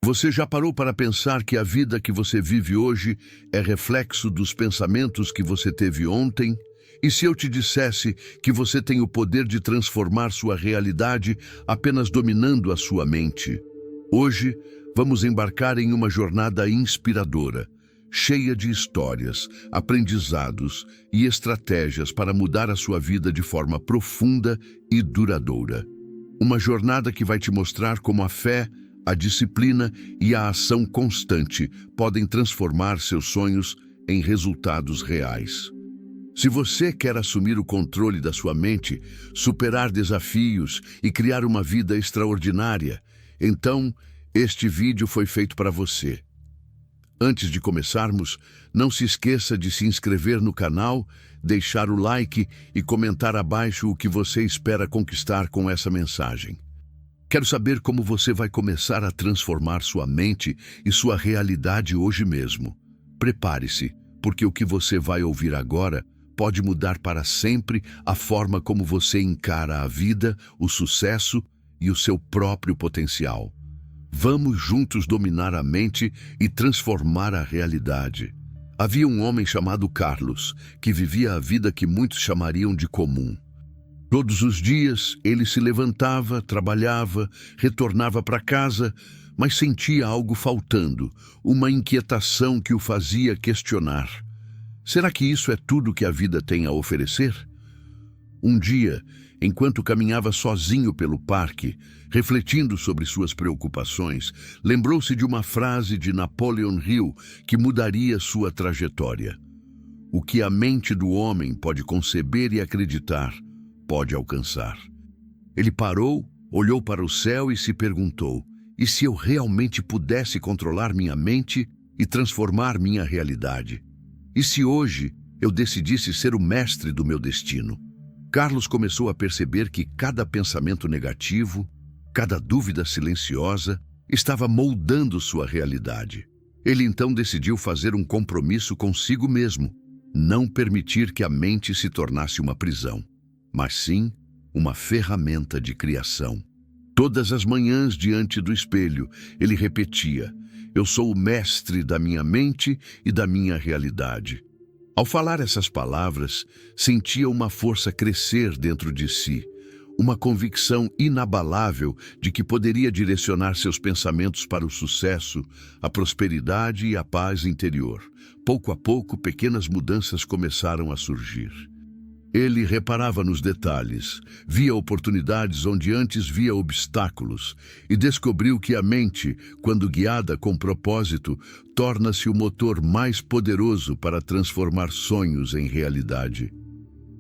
Você já parou para pensar que a vida que você vive hoje é reflexo dos pensamentos que você teve ontem? E se eu te dissesse que você tem o poder de transformar sua realidade apenas dominando a sua mente? Hoje, vamos embarcar em uma jornada inspiradora, cheia de histórias, aprendizados e estratégias para mudar a sua vida de forma profunda e duradoura. Uma jornada que vai te mostrar como a fé, a disciplina e a ação constante podem transformar seus sonhos em resultados reais. Se você quer assumir o controle da sua mente, superar desafios e criar uma vida extraordinária, então este vídeo foi feito para você. Antes de começarmos, não se esqueça de se inscrever no canal, deixar o like e comentar abaixo o que você espera conquistar com essa mensagem. Quero saber como você vai começar a transformar sua mente e sua realidade hoje mesmo. Prepare-se, porque o que você vai ouvir agora pode mudar para sempre a forma como você encara a vida, o sucesso e o seu próprio potencial. Vamos juntos dominar a mente e transformar a realidade. Havia um homem chamado Carlos, que vivia a vida que muitos chamariam de comum. Todos os dias ele se levantava, trabalhava, retornava para casa, mas sentia algo faltando, uma inquietação que o fazia questionar. Será que isso é tudo que a vida tem a oferecer? Um dia, enquanto caminhava sozinho pelo parque, refletindo sobre suas preocupações, lembrou-se de uma frase de Napoleon Hill que mudaria sua trajetória. O que a mente do homem pode conceber e acreditar, pode alcançar. Ele parou, olhou para o céu e se perguntou: e se eu realmente pudesse controlar minha mente e transformar minha realidade? E se hoje eu decidisse ser o mestre do meu destino? Carlos começou a perceber que cada pensamento negativo, cada dúvida silenciosa, estava moldando sua realidade. Ele então decidiu fazer um compromisso consigo mesmo, não permitir que a mente se tornasse uma prisão, mas sim uma ferramenta de criação. Todas as manhãs diante do espelho, ele repetia: eu sou o mestre da minha mente e da minha realidade. Ao falar essas palavras, sentia uma força crescer dentro de si, uma convicção inabalável de que poderia direcionar seus pensamentos para o sucesso, a prosperidade e a paz interior. Pouco a pouco, pequenas mudanças começaram a surgir. Ele reparava nos detalhes, via oportunidades onde antes via obstáculos e descobriu que a mente, quando guiada com propósito, torna-se o motor mais poderoso para transformar sonhos em realidade.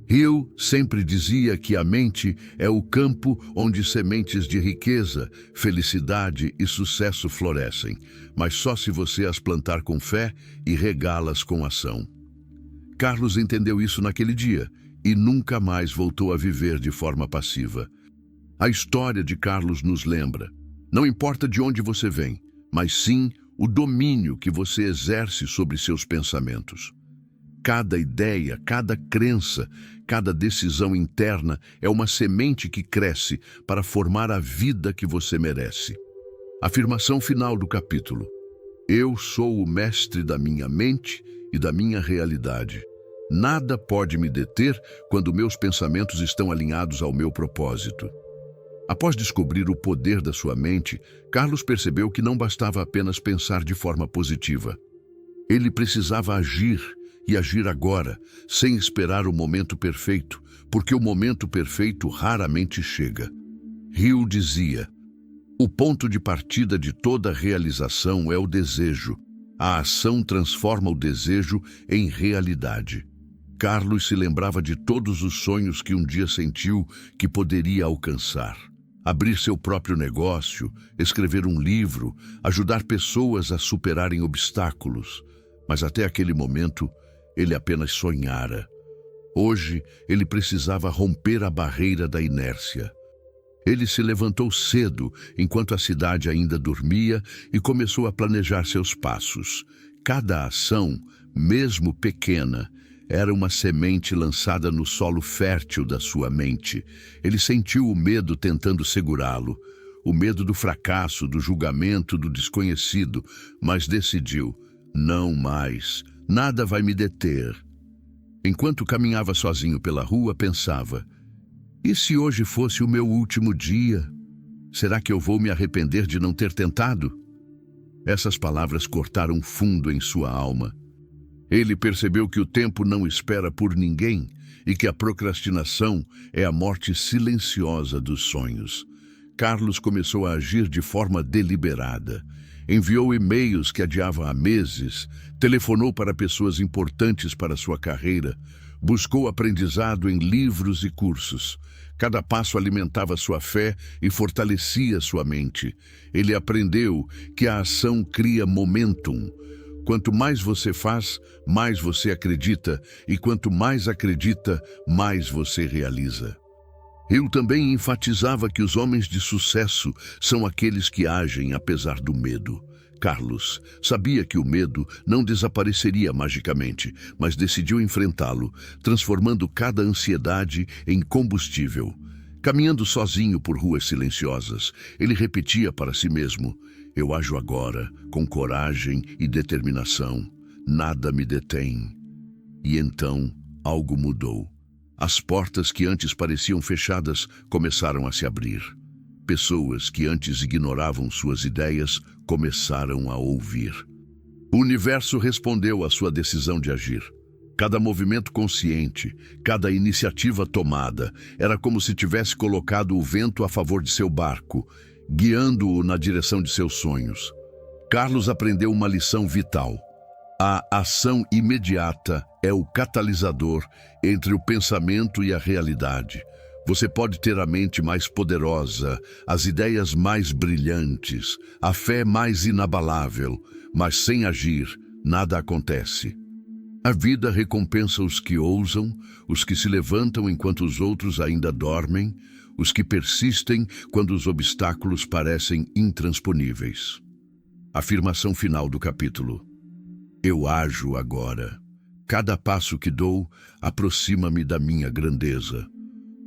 Hill sempre dizia que a mente é o campo onde sementes de riqueza, felicidade e sucesso florescem, mas só se você as plantar com fé e regá-las com ação. Carlos entendeu isso naquele dia e nunca mais voltou a viver de forma passiva. A história de Carlos nos lembra: não importa de onde você vem, mas sim o domínio que você exerce sobre seus pensamentos. Cada ideia, cada crença, cada decisão interna é uma semente que cresce para formar a vida que você merece. Afirmação final do capítulo: eu sou o mestre da minha mente e da minha realidade. Nada pode me deter quando meus pensamentos estão alinhados ao meu propósito. Após descobrir o poder da sua mente, Carlos percebeu que não bastava apenas pensar de forma positiva. Ele precisava agir, e agir agora, sem esperar o momento perfeito, porque o momento perfeito raramente chega. Hill dizia: o ponto de partida de toda realização é o desejo. A ação transforma o desejo em realidade. Carlos se lembrava de todos os sonhos que um dia sentiu que poderia alcançar. Abrir seu próprio negócio, escrever um livro, ajudar pessoas a superarem obstáculos. Mas até aquele momento, ele apenas sonhara. Hoje, ele precisava romper a barreira da inércia. Ele se levantou cedo, enquanto a cidade ainda dormia, e começou a planejar seus passos. Cada ação, mesmo pequena, era uma semente lançada no solo fértil da sua mente. Ele sentiu o medo tentando segurá-lo. o medo do fracasso, do julgamento, do desconhecido, mas decidiu: não mais, nada vai me deter. Enquanto caminhava sozinho pela rua, pensava: e se hoje fosse o meu último dia? Será que eu vou me arrepender de não ter tentado? Essas palavras cortaram fundo em sua alma. Ele percebeu que o tempo não espera por ninguém e que a procrastinação é a morte silenciosa dos sonhos. Carlos começou a agir de forma deliberada. Enviou e-mails que adiava há meses, telefonou para pessoas importantes para sua carreira, buscou aprendizado em livros e cursos. Cada passo alimentava sua fé e fortalecia sua mente. Ele aprendeu que a ação cria momentum. Quanto mais você faz, mais você acredita, e quanto mais acredita, mais você realiza. Eu também enfatizava que os homens de sucesso são aqueles que agem apesar do medo. Carlos sabia que o medo não desapareceria magicamente, mas decidiu enfrentá-lo, transformando cada ansiedade em combustível. Caminhando sozinho por ruas silenciosas, ele repetia para si mesmo: eu ajo agora, com coragem e determinação. Nada me detém. E então, algo mudou. As portas que antes pareciam fechadas começaram a se abrir. Pessoas que antes ignoravam suas ideias começaram a ouvir. O universo respondeu à sua decisão de agir. Cada movimento consciente, cada iniciativa tomada, era como se tivesse colocado o vento a favor de seu barco, guiando-o na direção de seus sonhos. Carlos aprendeu uma lição vital. A ação imediata é o catalisador entre o pensamento e a realidade. Você pode ter a mente mais poderosa, as ideias mais brilhantes, a fé mais inabalável, mas sem agir, nada acontece. A vida recompensa os que ousam, os que se levantam enquanto os outros ainda dormem, os que persistem quando os obstáculos parecem intransponíveis. Afirmação final do capítulo. Eu ajo agora. Cada passo que dou aproxima-me da minha grandeza.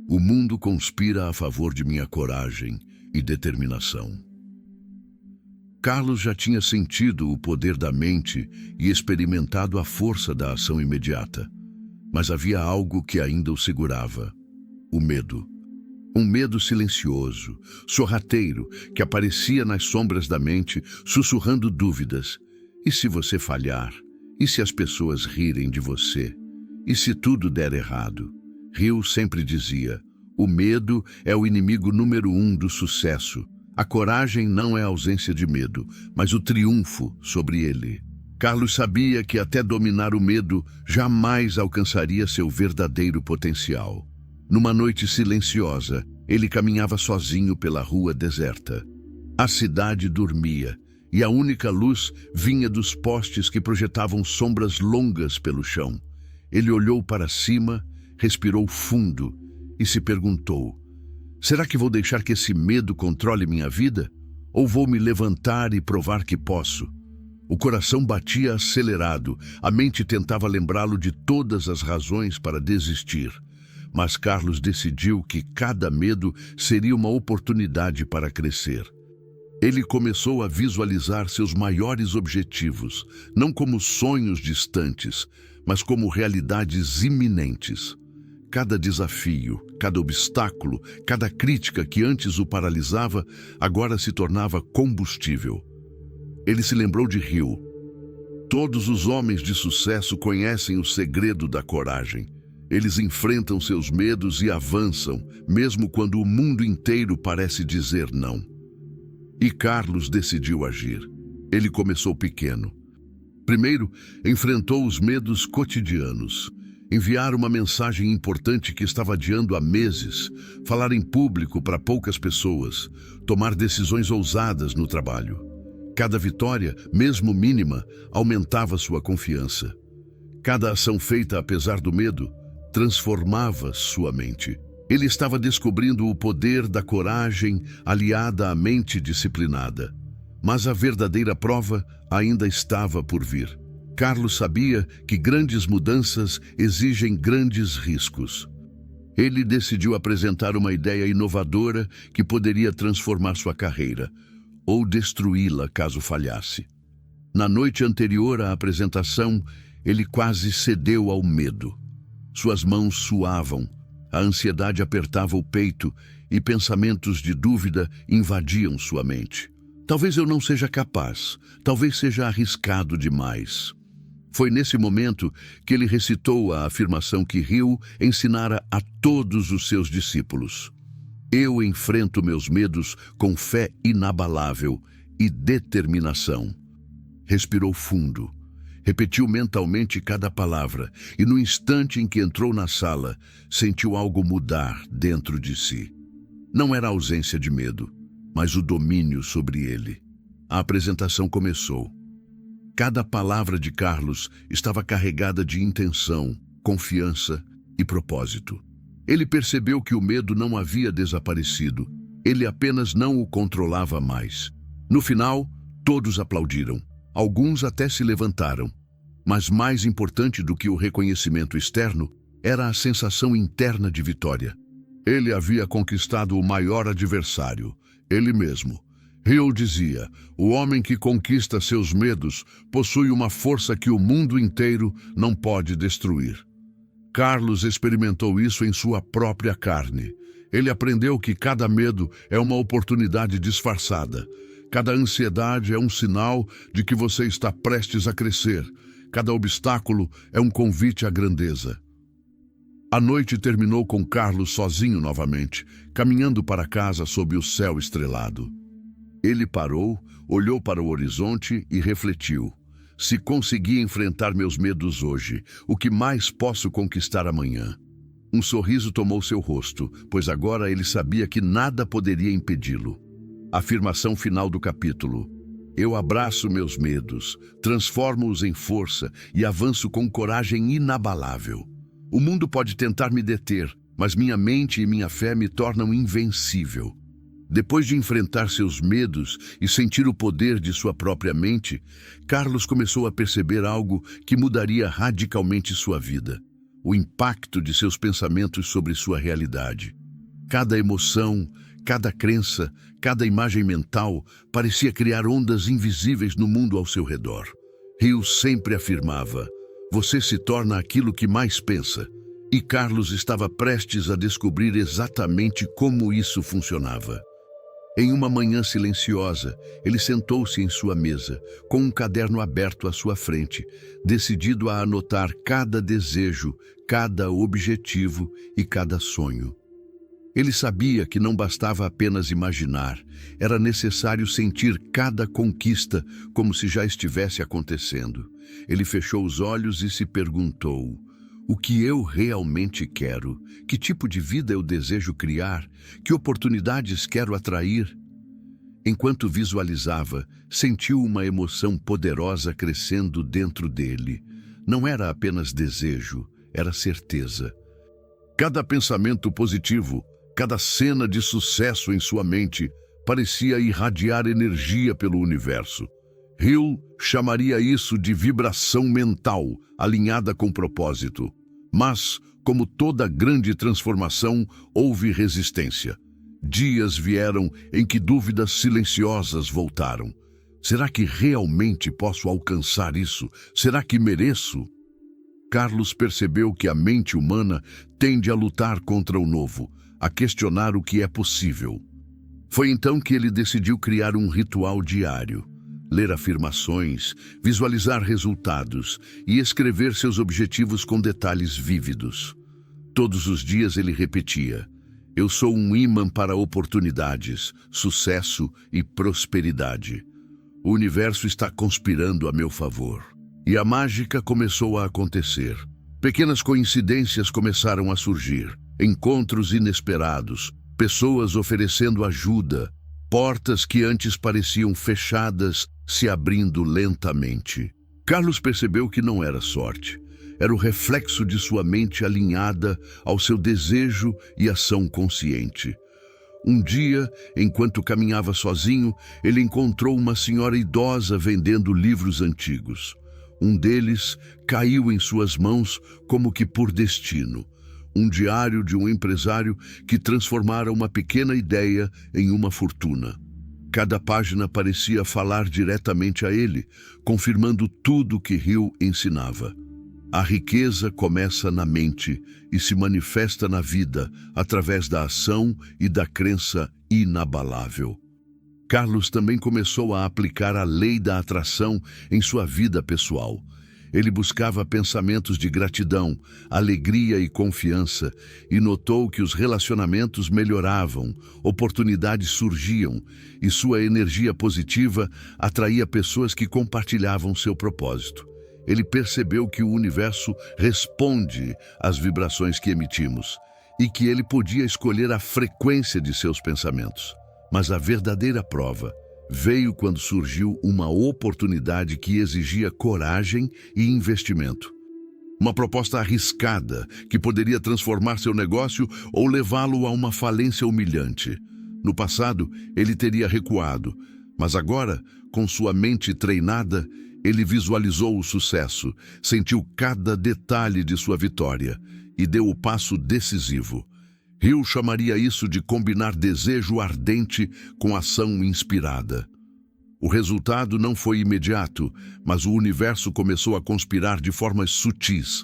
O mundo conspira a favor de minha coragem e determinação. Carlos já tinha sentido o poder da mente e experimentado a força da ação imediata. Mas havia algo que ainda o segurava: o medo. Um medo silencioso, sorrateiro, que aparecia nas sombras da mente, sussurrando dúvidas. E se você falhar? E se as pessoas rirem de você? E se tudo der errado? Hill sempre dizia: o medo é o inimigo número 1 do sucesso. A coragem não é a ausência de medo, mas o triunfo sobre ele. Carlos sabia que até dominar o medo, jamais alcançaria seu verdadeiro potencial. Numa noite silenciosa, ele caminhava sozinho pela rua deserta. A cidade dormia, e a única luz vinha dos postes que projetavam sombras longas pelo chão. Ele olhou para cima, respirou fundo e se perguntou: será que vou deixar que esse medo controle minha vida? Ou vou me levantar e provar que posso? O coração batia acelerado, a mente tentava lembrá-lo de todas as razões para desistir. Mas Carlos decidiu que cada medo seria uma oportunidade para crescer. Ele começou a visualizar seus maiores objetivos, não como sonhos distantes, mas como realidades iminentes. Cada desafio, cada obstáculo, cada crítica que antes o paralisava, agora se tornava combustível. Ele se lembrou de Hill. Todos os homens de sucesso conhecem o segredo da coragem. Eles enfrentam seus medos e avançam, mesmo quando o mundo inteiro parece dizer não. E Carlos decidiu agir. Ele começou pequeno. Primeiro, enfrentou os medos cotidianos. Enviar uma mensagem importante que estava adiando há meses, falar em público para poucas pessoas, tomar decisões ousadas no trabalho. Cada vitória, mesmo mínima, aumentava sua confiança. Cada ação feita apesar do medo transformava sua mente. Ele estava descobrindo o poder da coragem aliada à mente disciplinada. Mas a verdadeira prova ainda estava por vir. Carlos sabia que grandes mudanças exigem grandes riscos. Ele decidiu apresentar uma ideia inovadora que poderia transformar sua carreira, ou destruí-la caso falhasse. Na noite anterior à apresentação, ele quase cedeu ao medo. Suas mãos suavam, a ansiedade apertava o peito e pensamentos de dúvida invadiam sua mente. Talvez eu não seja capaz, talvez seja arriscado demais. Foi nesse momento que ele recitou a afirmação que Hill ensinara a todos os seus discípulos. Eu enfrento meus medos com fé inabalável e determinação. Respirou fundo, repetiu mentalmente cada palavra e no instante em que entrou na sala, sentiu algo mudar dentro de si. Não era a ausência de medo, mas o domínio sobre ele. A apresentação começou. Cada palavra de Carlos estava carregada de intenção, confiança e propósito. Ele percebeu que o medo não havia desaparecido, ele apenas não o controlava mais. No final, todos aplaudiram. Alguns até se levantaram. Mas mais importante do que o reconhecimento externo era a sensação interna de vitória. Ele havia conquistado o maior adversário, ele mesmo. Hill dizia, o homem que conquista seus medos possui uma força que o mundo inteiro não pode destruir. Carlos experimentou isso em sua própria carne. Ele aprendeu que cada medo é uma oportunidade disfarçada. Cada ansiedade é um sinal de que você está prestes a crescer. Cada obstáculo é um convite à grandeza. A noite terminou com Carlos sozinho novamente, caminhando para casa sob o céu estrelado. Ele parou, olhou para o horizonte e refletiu. Se conseguir enfrentar meus medos hoje, o que mais posso conquistar amanhã? Um sorriso tomou seu rosto, pois agora ele sabia que nada poderia impedi-lo. Afirmação final do capítulo. Eu abraço meus medos, transformo-os em força e avanço com coragem inabalável. O mundo pode tentar me deter, mas minha mente e minha fé me tornam invencível. Depois de enfrentar seus medos e sentir o poder de sua própria mente, Carlos começou a perceber algo que mudaria radicalmente sua vida: o impacto de seus pensamentos sobre sua realidade. Cada emoção, cada crença, cada imagem mental parecia criar ondas invisíveis no mundo ao seu redor. Hill sempre afirmava, você se torna aquilo que mais pensa. E Carlos estava prestes a descobrir exatamente como isso funcionava. Em uma manhã silenciosa, ele sentou-se em sua mesa, com um caderno aberto à sua frente, decidido a anotar cada desejo, cada objetivo e cada sonho. Ele sabia que não bastava apenas imaginar, era necessário sentir cada conquista como se já estivesse acontecendo. Ele fechou os olhos e se perguntou: o que eu realmente quero? Que tipo de vida eu desejo criar? Que oportunidades quero atrair? Enquanto visualizava, sentiu uma emoção poderosa crescendo dentro dele. Não era apenas desejo, era certeza. Cada pensamento positivo, cada cena de sucesso em sua mente parecia irradiar energia pelo universo. Hill chamaria isso de vibração mental, alinhada com propósito. Mas, como toda grande transformação, houve resistência. Dias vieram em que dúvidas silenciosas voltaram. Será que realmente posso alcançar isso? Será que mereço? Carlos percebeu que a mente humana tende a lutar contra o novo, a questionar o que é possível. Foi então que ele decidiu criar um ritual diário. Ler afirmações, visualizar resultados e escrever seus objetivos com detalhes vívidos. Todos os dias ele repetia: eu sou um ímã para oportunidades, sucesso e prosperidade. O universo está conspirando a meu favor. E a mágica começou a acontecer. Pequenas coincidências começaram a surgir. Encontros inesperados, pessoas oferecendo ajuda, portas que antes pareciam fechadas se abrindo lentamente. Carlos percebeu que não era sorte. Era o reflexo de sua mente alinhada ao seu desejo e ação consciente. Um dia, enquanto caminhava sozinho, ele encontrou uma senhora idosa vendendo livros antigos. Um deles caiu em suas mãos como que por destino. um diário de um empresário que transformara uma pequena ideia em uma fortuna. Cada página parecia falar diretamente a ele, confirmando tudo que Hill ensinava. A riqueza começa na mente e se manifesta na vida através da ação e da crença inabalável. Carlos também começou a aplicar a lei da atração em sua vida pessoal. Ele buscava pensamentos de gratidão, alegria e confiança e notou que os relacionamentos melhoravam, oportunidades surgiam e sua energia positiva atraía pessoas que compartilhavam seu propósito. Ele percebeu que o universo responde às vibrações que emitimos e que ele podia escolher a frequência de seus pensamentos. Mas a verdadeira prova veio quando surgiu uma oportunidade que exigia coragem e investimento. Uma proposta arriscada que poderia transformar seu negócio ou levá-lo a uma falência humilhante. No passado, ele teria recuado, mas agora, com sua mente treinada, ele visualizou o sucesso, sentiu cada detalhe de sua vitória e deu o passo decisivo. Hill chamaria isso de combinar desejo ardente com ação inspirada. O resultado não foi imediato, mas o universo começou a conspirar de formas sutis.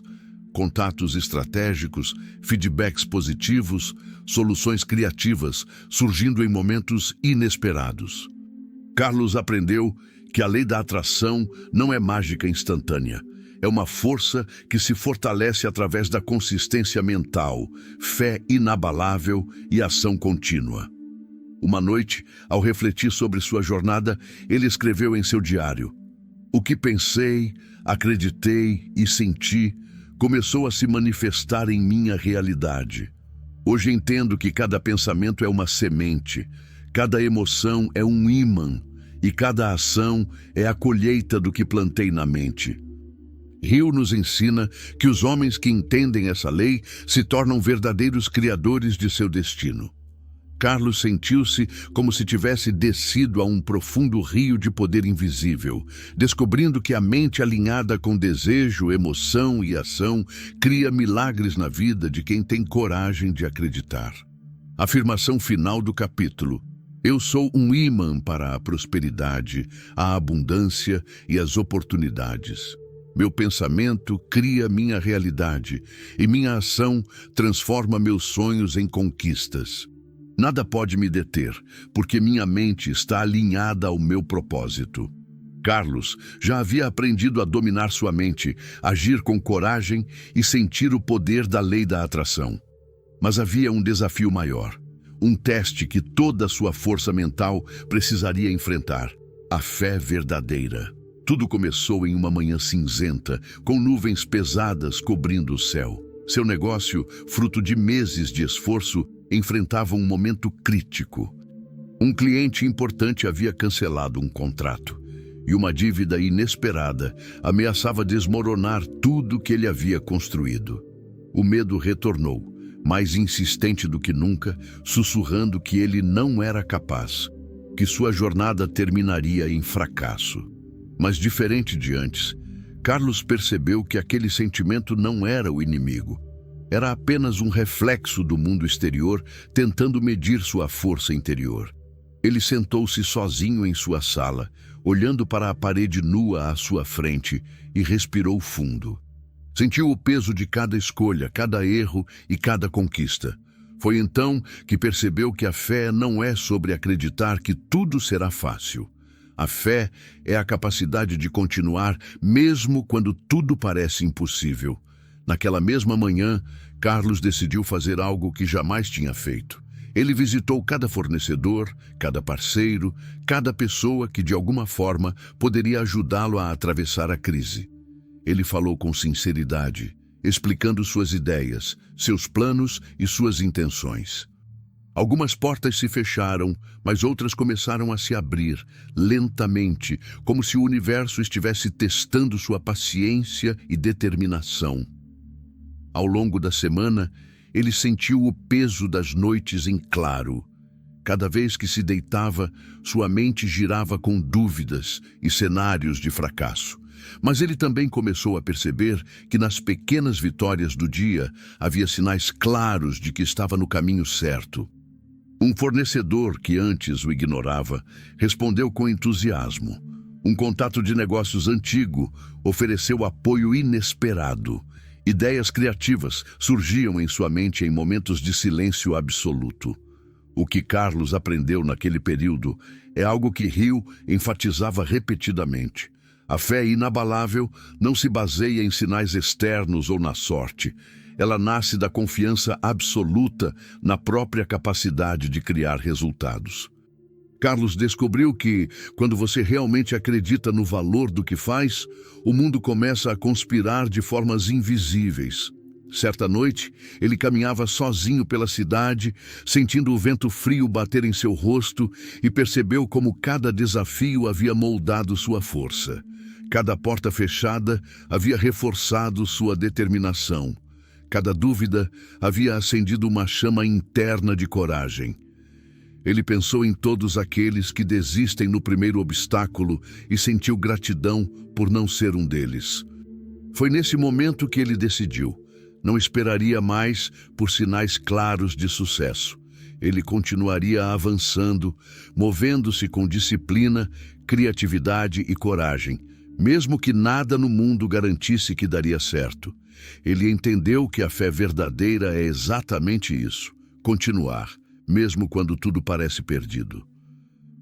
Contatos estratégicos, feedbacks positivos, soluções criativas, surgindo em momentos inesperados. Carlos aprendeu que a lei da atração não é mágica instantânea. É uma força que se fortalece através da consistência mental, fé inabalável e ação contínua. Uma noite, ao refletir sobre sua jornada, ele escreveu em seu diário: "O que pensei, acreditei e senti começou a se manifestar em minha realidade. Hoje entendo que cada pensamento é uma semente, cada emoção é um ímã e cada ação é a colheita do que plantei na mente." Hill nos ensina que os homens que entendem essa lei se tornam verdadeiros criadores de seu destino. Carlos sentiu-se como se tivesse descido a um profundo rio de poder invisível, descobrindo que a mente alinhada com desejo, emoção e ação cria milagres na vida de quem tem coragem de acreditar. Afirmação final do capítulo: "Eu sou um ímã para a prosperidade, a abundância e as oportunidades. Meu pensamento cria minha realidade e minha ação transforma meus sonhos em conquistas. Nada pode me deter, porque minha mente está alinhada ao meu propósito." Carlos já havia aprendido a dominar sua mente, agir com coragem e sentir o poder da lei da atração. Mas havia um desafio maior, um teste que toda a sua força mental precisaria enfrentar: a fé verdadeira. Tudo começou em uma manhã cinzenta, com nuvens pesadas cobrindo o céu. Seu negócio, fruto de meses de esforço, enfrentava um momento crítico. Um cliente importante havia cancelado um contrato, e uma dívida inesperada ameaçava desmoronar tudo que ele havia construído. O medo retornou, mais insistente do que nunca, sussurrando que ele não era capaz, que sua jornada terminaria em fracasso. Mas diferente de antes, Carlos percebeu que aquele sentimento não era o inimigo. Era apenas um reflexo do mundo exterior tentando medir sua força interior. Ele sentou-se sozinho em sua sala, olhando para a parede nua à sua frente e respirou fundo. Sentiu o peso de cada escolha, cada erro e cada conquista. Foi então que percebeu que a fé não é sobre acreditar que tudo será fácil. A fé é a capacidade de continuar mesmo quando tudo parece impossível. Naquela mesma manhã, Carlos decidiu fazer algo que jamais tinha feito. Ele visitou cada fornecedor, cada parceiro, cada pessoa que de alguma forma poderia ajudá-lo a atravessar a crise. Ele falou com sinceridade, explicando suas ideias, seus planos e suas intenções. Algumas portas se fecharam, mas outras começaram a se abrir, lentamente, como se o universo estivesse testando sua paciência e determinação. Ao longo da semana, ele sentiu o peso das noites em claro. Cada vez que se deitava, sua mente girava com dúvidas e cenários de fracasso. Mas ele também começou a perceber que nas pequenas vitórias do dia havia sinais claros de que estava no caminho certo. Um fornecedor que antes o ignorava respondeu com entusiasmo. Um contato de negócios antigo ofereceu apoio inesperado. Ideias criativas surgiam em sua mente em momentos de silêncio absoluto. O que Carlos aprendeu naquele período é algo que Hill enfatizava repetidamente. A fé inabalável não se baseia em sinais externos ou na sorte. Ela nasce da confiança absoluta na própria capacidade de criar resultados. Carlos descobriu que, quando você realmente acredita no valor do que faz, o mundo começa a conspirar de formas invisíveis. Certa noite, ele caminhava sozinho pela cidade, sentindo o vento frio bater em seu rosto e percebeu como cada desafio havia moldado sua força. Cada porta fechada havia reforçado sua determinação. Cada dúvida havia acendido uma chama interna de coragem. Ele pensou em todos aqueles que desistem no primeiro obstáculo e sentiu gratidão por não ser um deles. Foi nesse momento que ele decidiu. Não esperaria mais por sinais claros de sucesso. Ele continuaria avançando, movendo-se com disciplina, criatividade e coragem, mesmo que nada no mundo garantisse que daria certo. Ele entendeu que a fé verdadeira é exatamente isso: continuar, mesmo quando tudo parece perdido.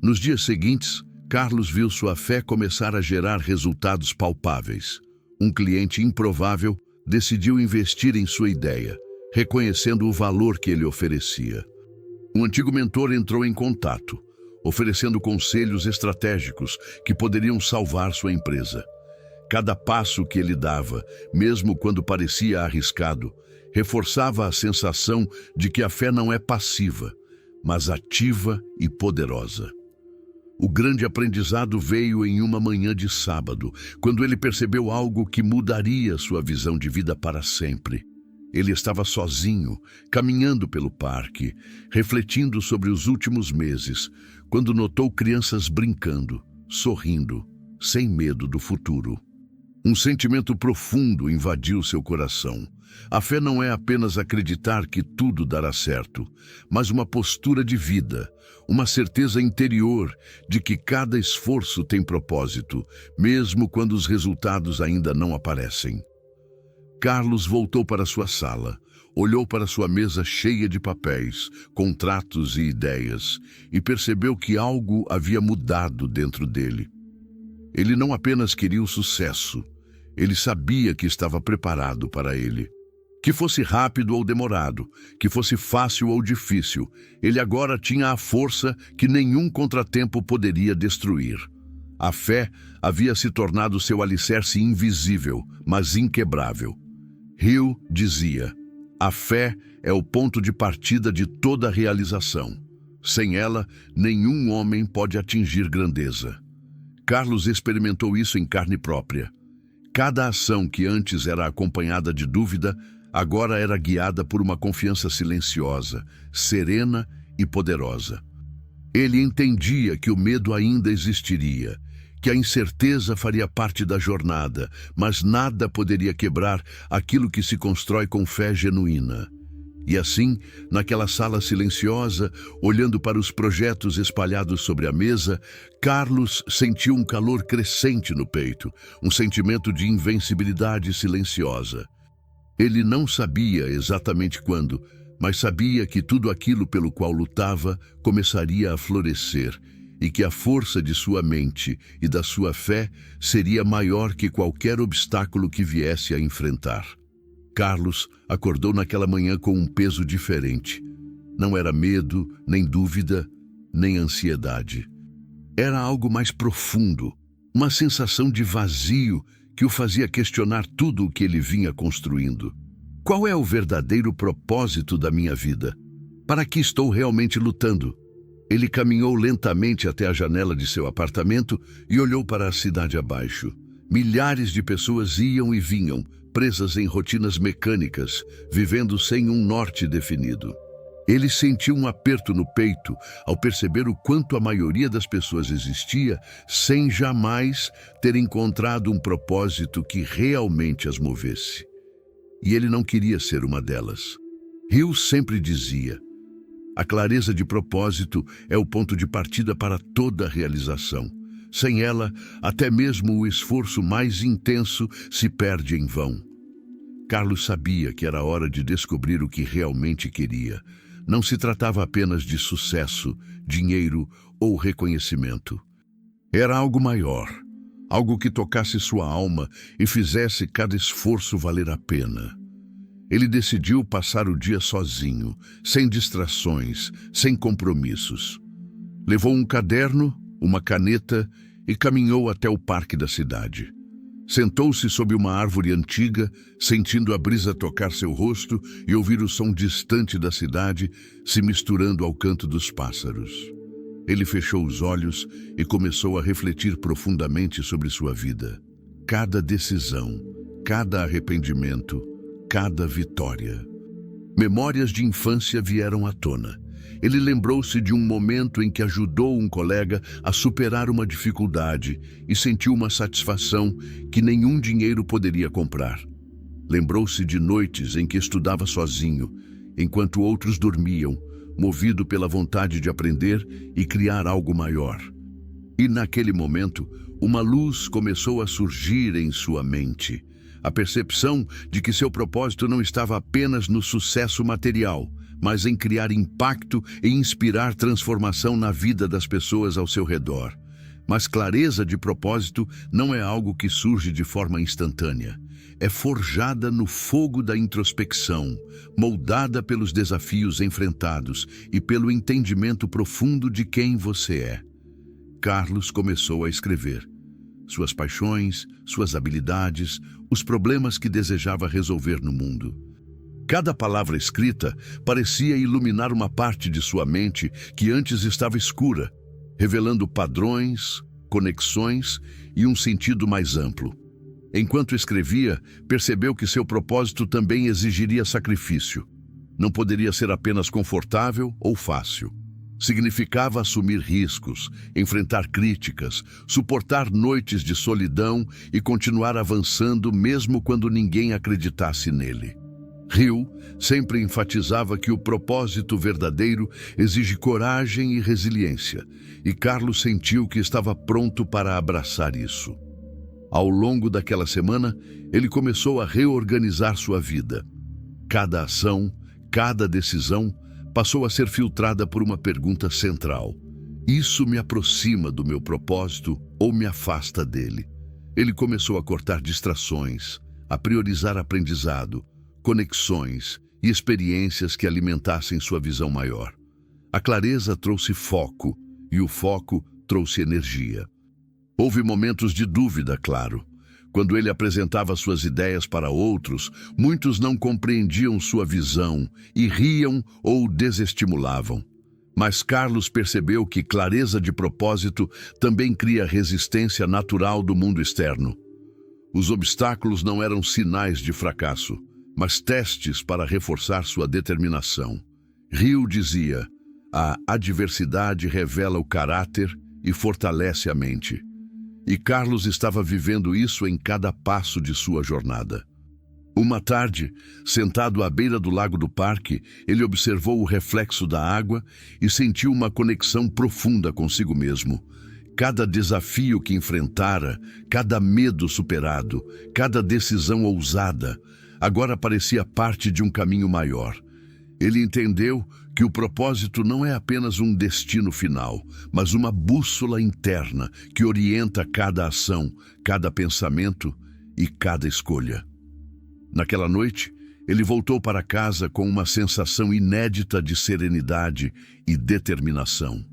Nos dias seguintes, Carlos viu sua fé começar a gerar resultados palpáveis. Um cliente improvável decidiu investir em sua ideia, reconhecendo o valor que ele oferecia. Um antigo mentor entrou em contato, oferecendo conselhos estratégicos que poderiam salvar sua empresa. Cada passo que ele dava, mesmo quando parecia arriscado, reforçava a sensação de que a fé não é passiva, mas ativa e poderosa. O grande aprendizado veio em uma manhã de sábado, quando ele percebeu algo que mudaria sua visão de vida para sempre. Ele estava sozinho, caminhando pelo parque, refletindo sobre os últimos meses, quando notou crianças brincando, sorrindo, sem medo do futuro. Um sentimento profundo invadiu seu coração. A fé não é apenas acreditar que tudo dará certo, mas uma postura de vida, uma certeza interior de que cada esforço tem propósito, mesmo quando os resultados ainda não aparecem. Carlos voltou para sua sala, olhou para sua mesa cheia de papéis, contratos e ideias, e percebeu que algo havia mudado dentro dele. Ele não apenas queria o sucesso, ele sabia que estava preparado para ele. Que fosse rápido ou demorado, que fosse fácil ou difícil, ele agora tinha a força que nenhum contratempo poderia destruir. A fé havia se tornado seu alicerce invisível, mas inquebrável. Hill dizia: a fé é o ponto de partida de toda realização. Sem ela, nenhum homem pode atingir grandeza. Carlos experimentou isso em carne própria. Cada ação que antes era acompanhada de dúvida, agora era guiada por uma confiança silenciosa, serena e poderosa. Ele entendia que o medo ainda existiria, que a incerteza faria parte da jornada, mas nada poderia quebrar aquilo que se constrói com fé genuína. E assim, naquela sala silenciosa, olhando para os projetos espalhados sobre a mesa, Carlos sentiu um calor crescente no peito, um sentimento de invencibilidade silenciosa. Ele não sabia exatamente quando, mas sabia que tudo aquilo pelo qual lutava começaria a florescer e que a força de sua mente e da sua fé seria maior que qualquer obstáculo que viesse a enfrentar. Carlos acordou naquela manhã com um peso diferente. Não era medo, nem dúvida, nem ansiedade. Era algo mais profundo, uma sensação de vazio que o fazia questionar tudo o que ele vinha construindo. Qual é o verdadeiro propósito da minha vida? Para que estou realmente lutando? Ele caminhou lentamente até a janela de seu apartamento e olhou para a cidade abaixo. Milhares de pessoas iam e vinham, presas em rotinas mecânicas, vivendo sem um norte definido. Ele sentiu um aperto no peito ao perceber o quanto a maioria das pessoas existia sem jamais ter encontrado um propósito que realmente as movesse. E ele não queria ser uma delas. Hill sempre dizia: a clareza de propósito é o ponto de partida para toda realização. Sem ela, até mesmo o esforço mais intenso se perde em vão. Carlos sabia que era hora de descobrir o que realmente queria. Não se tratava apenas de sucesso, dinheiro ou reconhecimento. Era algo maior, algo que tocasse sua alma e fizesse cada esforço valer a pena. Ele decidiu passar o dia sozinho, sem distrações, sem compromissos. Levou um caderno, uma caneta e caminhou até o parque da cidade. Sentou-se sob uma árvore antiga, sentindo a brisa tocar seu rosto e ouvir o som distante da cidade se misturando ao canto dos pássaros. Ele fechou os olhos e começou a refletir profundamente sobre sua vida. Cada decisão, cada arrependimento, cada vitória. Memórias de infância vieram à tona. Ele lembrou-se de um momento em que ajudou um colega a superar uma dificuldade e sentiu uma satisfação que nenhum dinheiro poderia comprar. Lembrou-se de noites em que estudava sozinho, enquanto outros dormiam, movido pela vontade de aprender e criar algo maior. E naquele momento, uma luz começou a surgir em sua mente. A percepção de que seu propósito não estava apenas no sucesso material, mas em criar impacto e inspirar transformação na vida das pessoas ao seu redor. Mas clareza de propósito não é algo que surge de forma instantânea. É forjada no fogo da introspecção, moldada pelos desafios enfrentados e pelo entendimento profundo de quem você é. Carlos começou a escrever suas paixões, suas habilidades, os problemas que desejava resolver no mundo. Cada palavra escrita parecia iluminar uma parte de sua mente que antes estava escura, revelando padrões, conexões e um sentido mais amplo. Enquanto escrevia, percebeu que seu propósito também exigiria sacrifício. Não poderia ser apenas confortável ou fácil. Significava assumir riscos, enfrentar críticas, suportar noites de solidão e continuar avançando mesmo quando ninguém acreditasse nele. Hill sempre enfatizava que o propósito verdadeiro exige coragem e resiliência, e Carlos sentiu que estava pronto para abraçar isso. Ao longo daquela semana, ele começou a reorganizar sua vida. Cada ação, cada decisão, passou a ser filtrada por uma pergunta central: isso me aproxima do meu propósito ou me afasta dele? Ele começou a cortar distrações, a priorizar aprendizado, conexões e experiências que alimentassem sua visão maior. A clareza trouxe foco e o foco trouxe energia. Houve momentos de dúvida, claro. Quando ele apresentava suas ideias para outros, muitos não compreendiam sua visão e riam ou desestimulavam. Mas Carlos percebeu que clareza de propósito também cria resistência natural do mundo externo. Os obstáculos não eram sinais de fracasso, mas testes para reforçar sua determinação. Hill dizia: a adversidade revela o caráter e fortalece a mente. E Carlos estava vivendo isso em cada passo de sua jornada. Uma tarde, sentado à beira do lago do parque, ele observou o reflexo da água e sentiu uma conexão profunda consigo mesmo. Cada desafio que enfrentara, cada medo superado, cada decisão ousada, agora parecia parte de um caminho maior. Ele entendeu que o propósito não é apenas um destino final, mas uma bússola interna que orienta cada ação, cada pensamento e cada escolha. Naquela noite, ele voltou para casa com uma sensação inédita de serenidade e determinação.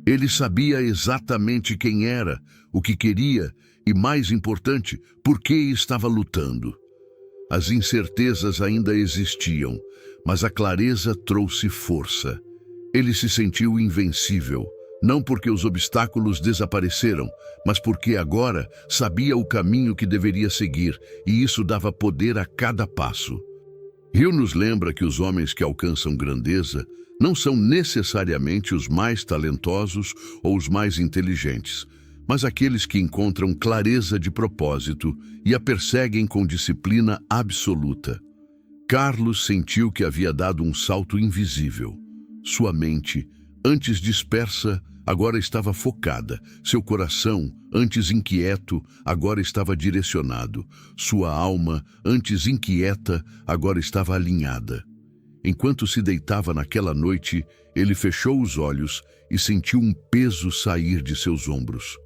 Ele sabia exatamente quem era, o que queria e, mais importante, por que estava lutando. As incertezas ainda existiam, mas a clareza trouxe força. Ele se sentiu invencível, não porque os obstáculos desapareceram, mas porque agora sabia o caminho que deveria seguir, e isso dava poder a cada passo. Hill nos lembra que os homens que alcançam grandeza não são necessariamente os mais talentosos ou os mais inteligentes, mas aqueles que encontram clareza de propósito e a perseguem com disciplina absoluta. Carlos sentiu que havia dado um salto invisível. Sua mente, antes dispersa, agora estava focada. Seu coração, antes inquieto, agora estava direcionado. Sua alma, antes inquieta, agora estava alinhada. Enquanto se deitava naquela noite, ele fechou os olhos e sentiu um peso sair de seus ombros.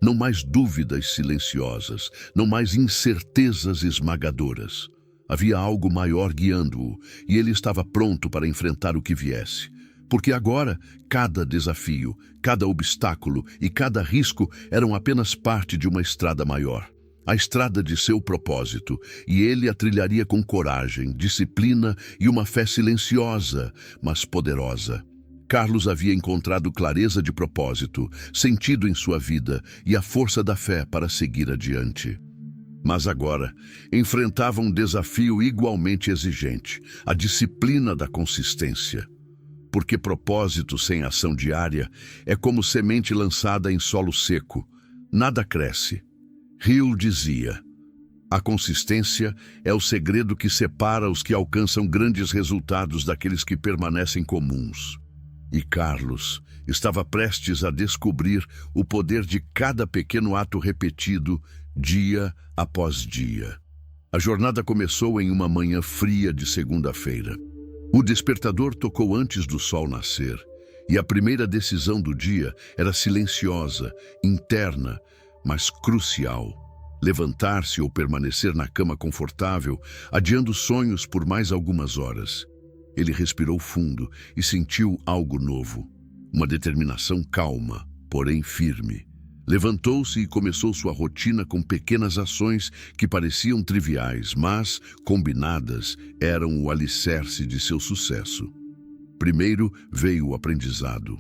Não mais dúvidas silenciosas, não mais incertezas esmagadoras. Havia algo maior guiando-o, e ele estava pronto para enfrentar o que viesse. Porque agora, cada desafio, cada obstáculo e cada risco eram apenas parte de uma estrada maior. A estrada de seu propósito, e ele a trilharia com coragem, disciplina e uma fé silenciosa, mas poderosa. Carlos havia encontrado clareza de propósito, sentido em sua vida e a força da fé para seguir adiante. Mas agora, enfrentava um desafio igualmente exigente, a disciplina da consistência. Porque propósito sem ação diária é como semente lançada em solo seco. Nada cresce. Hill dizia: a consistência é o segredo que separa os que alcançam grandes resultados daqueles que permanecem comuns. E Carlos estava prestes a descobrir o poder de cada pequeno ato repetido, dia após dia. A jornada começou em uma manhã fria de segunda-feira. O despertador tocou antes do sol nascer, e a primeira decisão do dia era silenciosa, interna, mas crucial. Levantar-se ou permanecer na cama confortável, adiando sonhos por mais algumas horas. Ele respirou fundo e sentiu algo novo. Uma determinação calma, porém firme. Levantou-se e começou sua rotina com pequenas ações que pareciam triviais, mas, combinadas, eram o alicerce de seu sucesso. Primeiro veio o aprendizado.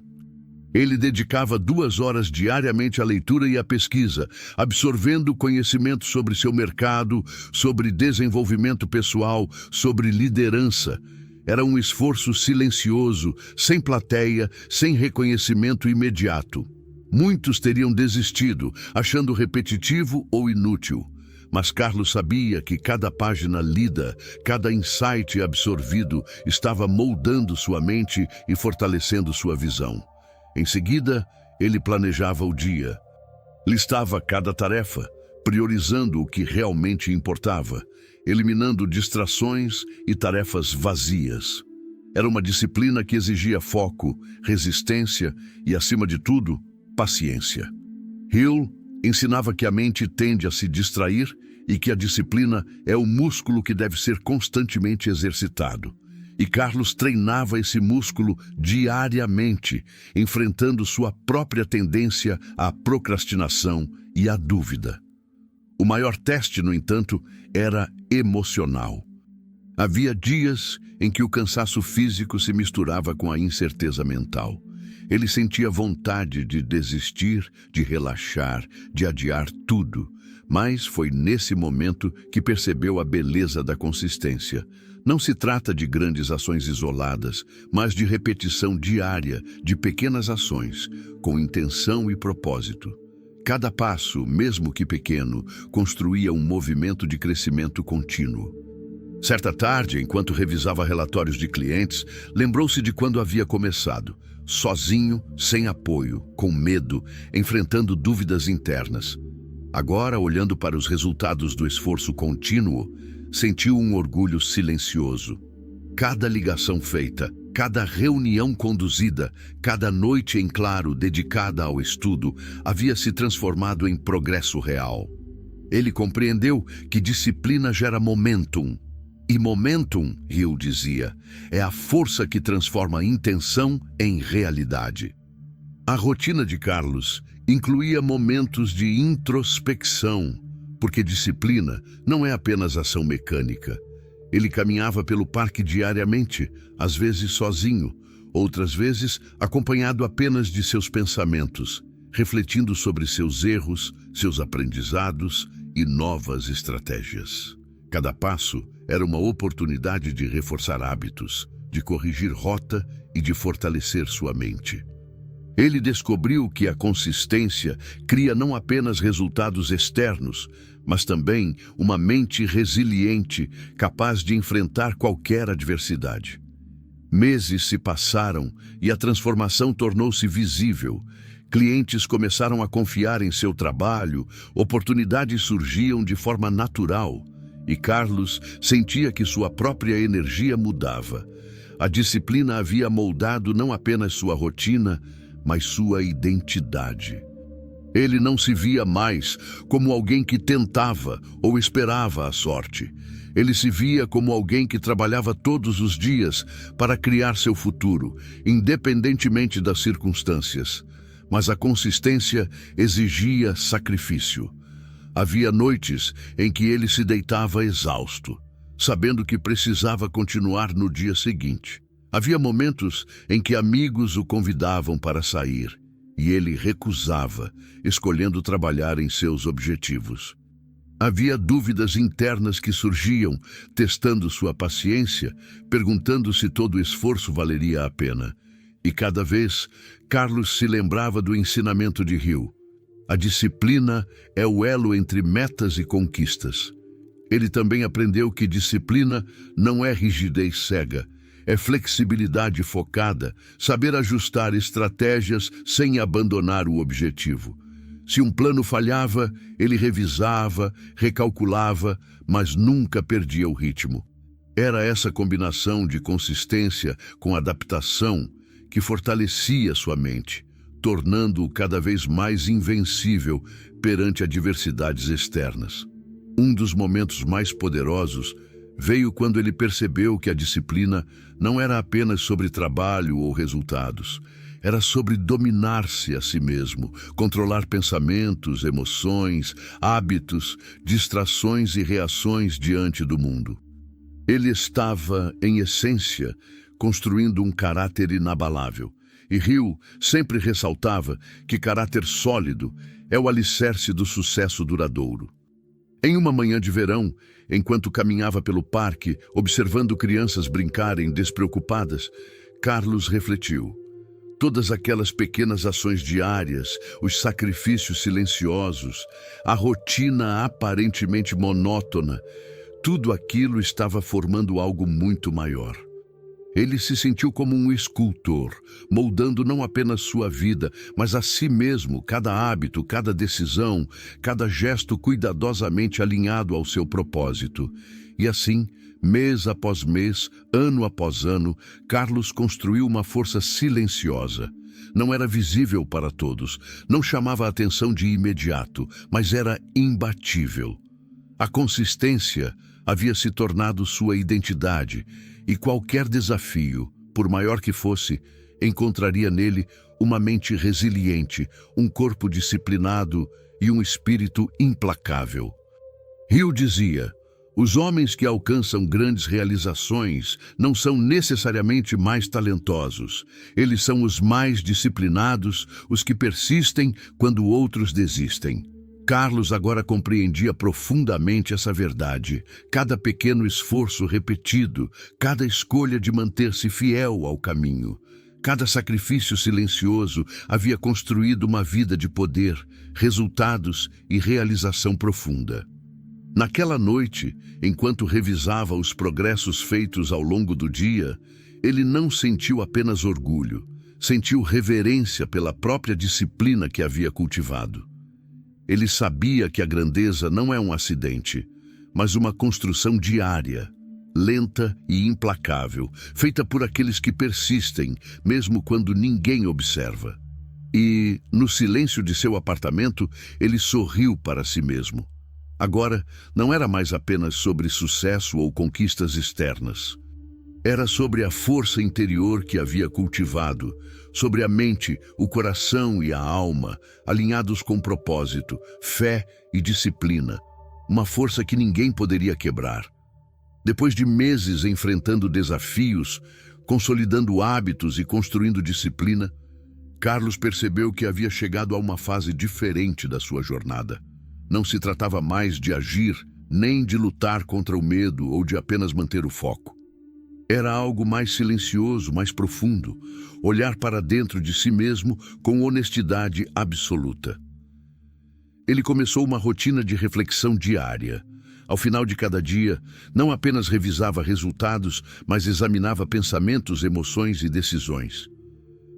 Ele dedicava 2 horas diariamente à leitura e à pesquisa, absorvendo conhecimento sobre seu mercado, sobre desenvolvimento pessoal, sobre liderança. Era um esforço silencioso, sem plateia, sem reconhecimento imediato. Muitos teriam desistido, achando repetitivo ou inútil. Mas Carlos sabia que cada página lida, cada insight absorvido estava moldando sua mente e fortalecendo sua visão. Em seguida, ele planejava o dia. Listava cada tarefa, priorizando o que realmente importava, eliminando distrações e tarefas vazias. Era uma disciplina que exigia foco, resistência e, acima de tudo, paciência. Hill ensinava que a mente tende a se distrair e que a disciplina é o músculo que deve ser constantemente exercitado. E Carlos treinava esse músculo diariamente, enfrentando sua própria tendência à procrastinação e à dúvida. O maior teste, no entanto, era emocional. Havia dias em que o cansaço físico se misturava com a incerteza mental. Ele sentia vontade de desistir, de relaxar, de adiar tudo. Mas foi nesse momento que percebeu a beleza da consistência. Não se trata de grandes ações isoladas, mas de repetição diária de pequenas ações, com intenção e propósito. Cada passo, mesmo que pequeno, construía um movimento de crescimento contínuo. Certa tarde, enquanto revisava relatórios de clientes, lembrou-se de quando havia começado, sozinho, sem apoio, com medo, enfrentando dúvidas internas. Agora, olhando para os resultados do esforço contínuo, sentiu um orgulho silencioso. Cada ligação feita, cada reunião conduzida, cada noite em claro dedicada ao estudo havia se transformado em progresso real. Ele compreendeu que disciplina gera momentum. E momentum, Hill dizia, é a força que transforma a intenção em realidade. A rotina de Carlos incluía momentos de introspecção, porque disciplina não é apenas ação mecânica. Ele caminhava pelo parque diariamente, às vezes sozinho, outras vezes acompanhado apenas de seus pensamentos, refletindo sobre seus erros, seus aprendizados e novas estratégias. Cada passo era uma oportunidade de reforçar hábitos, de corrigir rota e de fortalecer sua mente. Ele descobriu que a consistência cria não apenas resultados externos, mas também uma mente resiliente, capaz de enfrentar qualquer adversidade. Meses se passaram e a transformação tornou-se visível. Clientes começaram a confiar em seu trabalho, oportunidades surgiam de forma natural, e Carlos sentia que sua própria energia mudava. A disciplina havia moldado não apenas sua rotina, mas sua identidade. Ele não se via mais como alguém que tentava ou esperava a sorte. Ele se via como alguém que trabalhava todos os dias para criar seu futuro, independentemente das circunstâncias. Mas a consistência exigia sacrifício. Havia noites em que ele se deitava exausto, sabendo que precisava continuar no dia seguinte. Havia momentos em que amigos o convidavam para sair, e ele recusava, escolhendo trabalhar em seus objetivos. Havia dúvidas internas que surgiam, testando sua paciência, perguntando se todo o esforço valeria a pena. E cada vez, Carlos se lembrava do ensinamento de Hill. A disciplina é o elo entre metas e conquistas. Ele também aprendeu que disciplina não é rigidez cega, é flexibilidade focada, saber ajustar estratégias sem abandonar o objetivo. Se um plano falhava, ele revisava, recalculava, mas nunca perdia o ritmo. Era essa combinação de consistência com adaptação que fortalecia sua mente, tornando-o cada vez mais invencível perante adversidades externas. Um dos momentos mais poderosos veio quando ele percebeu que a disciplina não era apenas sobre trabalho ou resultados. Era sobre dominar-se a si mesmo, controlar pensamentos, emoções, hábitos, distrações e reações diante do mundo. Ele estava, em essência, construindo um caráter inabalável. E Hill sempre ressaltava que caráter sólido é o alicerce do sucesso duradouro. Em uma manhã de verão, enquanto caminhava pelo parque, observando crianças brincarem despreocupadas, Carlos refletiu. Todas aquelas pequenas ações diárias, os sacrifícios silenciosos, a rotina aparentemente monótona, tudo aquilo estava formando algo muito maior. Ele se sentiu como um escultor, moldando não apenas sua vida, mas a si mesmo, cada hábito, cada decisão, cada gesto cuidadosamente alinhado ao seu propósito. E assim, mês após mês, ano após ano, Carlos construiu uma força silenciosa. Não era visível para todos, não chamava a atenção de imediato, mas era imbatível. A consistência havia se tornado sua identidade, e qualquer desafio, por maior que fosse, encontraria nele uma mente resiliente, um corpo disciplinado e um espírito implacável. Hill dizia: os homens que alcançam grandes realizações não são necessariamente mais talentosos. Eles são os mais disciplinados, os que persistem quando outros desistem. Carlos agora compreendia profundamente essa verdade. Cada pequeno esforço repetido, cada escolha de manter-se fiel ao caminho, cada sacrifício silencioso havia construído uma vida de poder, resultados e realização profunda. Naquela noite, enquanto revisava os progressos feitos ao longo do dia, ele não sentiu apenas orgulho, sentiu reverência pela própria disciplina que havia cultivado. Ele sabia que a grandeza não é um acidente, mas uma construção diária, lenta e implacável, feita por aqueles que persistem, mesmo quando ninguém observa. E, no silêncio de seu apartamento, ele sorriu para si mesmo. Agora, não era mais apenas sobre sucesso ou conquistas externas. Era sobre a força interior que havia cultivado, sobre a mente, o coração e a alma, alinhados com propósito, fé e disciplina, uma força que ninguém poderia quebrar. Depois de meses enfrentando desafios, consolidando hábitos e construindo disciplina, Carlos percebeu que havia chegado a uma fase diferente da sua jornada. Não se tratava mais de agir, nem de lutar contra o medo ou de apenas manter o foco. Era algo mais silencioso, mais profundo, olhar para dentro de si mesmo com honestidade absoluta. Ele começou uma rotina de reflexão diária. Ao final de cada dia, não apenas revisava resultados, mas examinava pensamentos, emoções e decisões.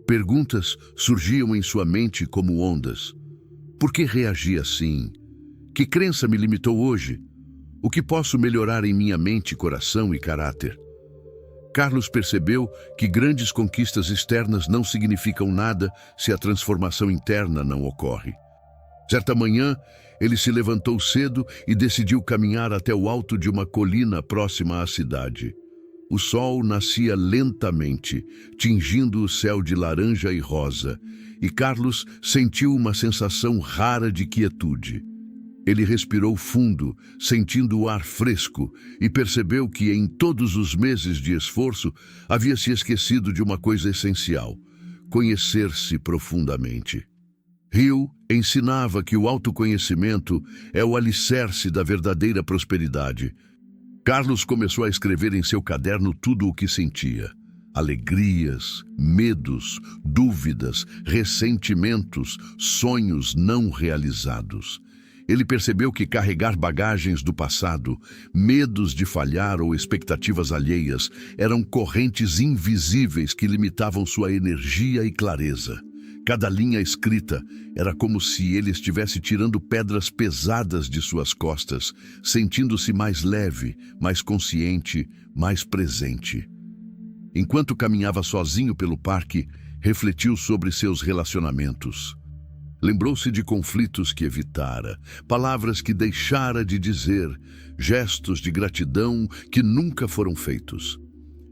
Perguntas surgiam em sua mente como ondas. Por que reagi assim? Que crença me limitou hoje? O que posso melhorar em minha mente, coração e caráter? Carlos percebeu que grandes conquistas externas não significam nada se a transformação interna não ocorre. Certa manhã, ele se levantou cedo e decidiu caminhar até o alto de uma colina próxima à cidade. O sol nascia lentamente, tingindo o céu de laranja e rosa, e Carlos sentiu uma sensação rara de quietude. Ele respirou fundo, sentindo o ar fresco, e percebeu que em todos os meses de esforço havia se esquecido de uma coisa essencial: conhecer-se profundamente. Hill ensinava que o autoconhecimento é o alicerce da verdadeira prosperidade. Carlos começou a escrever em seu caderno tudo o que sentia: alegrias, medos, dúvidas, ressentimentos, sonhos não realizados. Ele percebeu que carregar bagagens do passado, medos de falhar ou expectativas alheias, eram correntes invisíveis que limitavam sua energia e clareza. Cada linha escrita era como se ele estivesse tirando pedras pesadas de suas costas, sentindo-se mais leve, mais consciente, mais presente. Enquanto caminhava sozinho pelo parque, refletiu sobre seus relacionamentos. Lembrou-se de conflitos que evitara, palavras que deixara de dizer, gestos de gratidão que nunca foram feitos.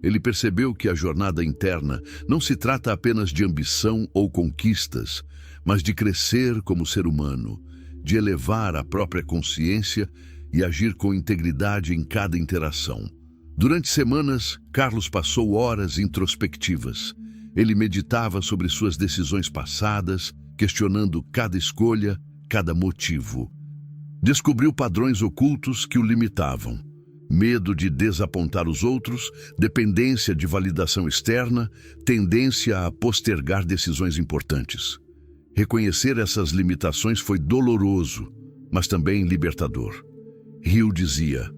Ele percebeu que a jornada interna não se trata apenas de ambição ou conquistas, mas de crescer como ser humano, de elevar a própria consciência e agir com integridade em cada interação. Durante semanas, Carlos passou horas introspectivas. Ele meditava sobre suas decisões passadas, questionando cada escolha, cada motivo. Descobriu padrões ocultos que o limitavam: medo de desapontar os outros, dependência de validação externa, tendência a postergar decisões importantes. Reconhecer essas limitações foi doloroso, mas também libertador. Hill dizia: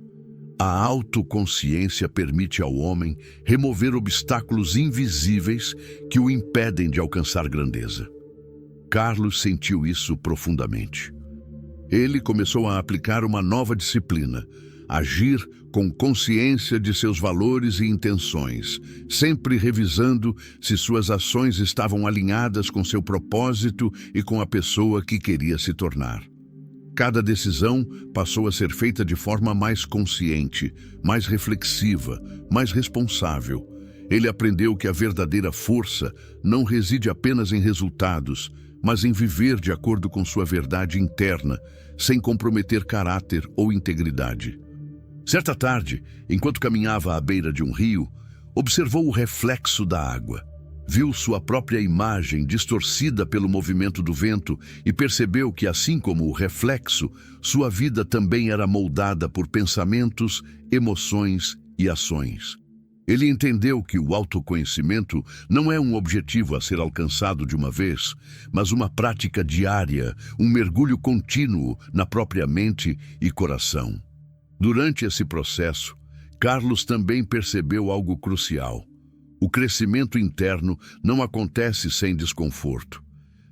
a autoconsciência permite ao homem remover obstáculos invisíveis que o impedem de alcançar grandeza. Carlos sentiu isso profundamente. Ele começou a aplicar uma nova disciplina: agir com consciência de seus valores e intenções, sempre revisando se suas ações estavam alinhadas com seu propósito e com a pessoa que queria se tornar. Cada decisão passou a ser feita de forma mais consciente, mais reflexiva, mais responsável. Ele aprendeu que a verdadeira força não reside apenas em resultados, mas em viver de acordo com sua verdade interna, sem comprometer caráter ou integridade. Certa tarde, enquanto caminhava à beira de um rio, observou o reflexo da água. Viu sua própria imagem distorcida pelo movimento do vento e percebeu que, assim como o reflexo, sua vida também era moldada por pensamentos, emoções e ações. Ele entendeu que o autoconhecimento não é um objetivo a ser alcançado de uma vez, mas uma prática diária, um mergulho contínuo na própria mente e coração. Durante esse processo, Carlos também percebeu algo crucial. O crescimento interno não acontece sem desconforto.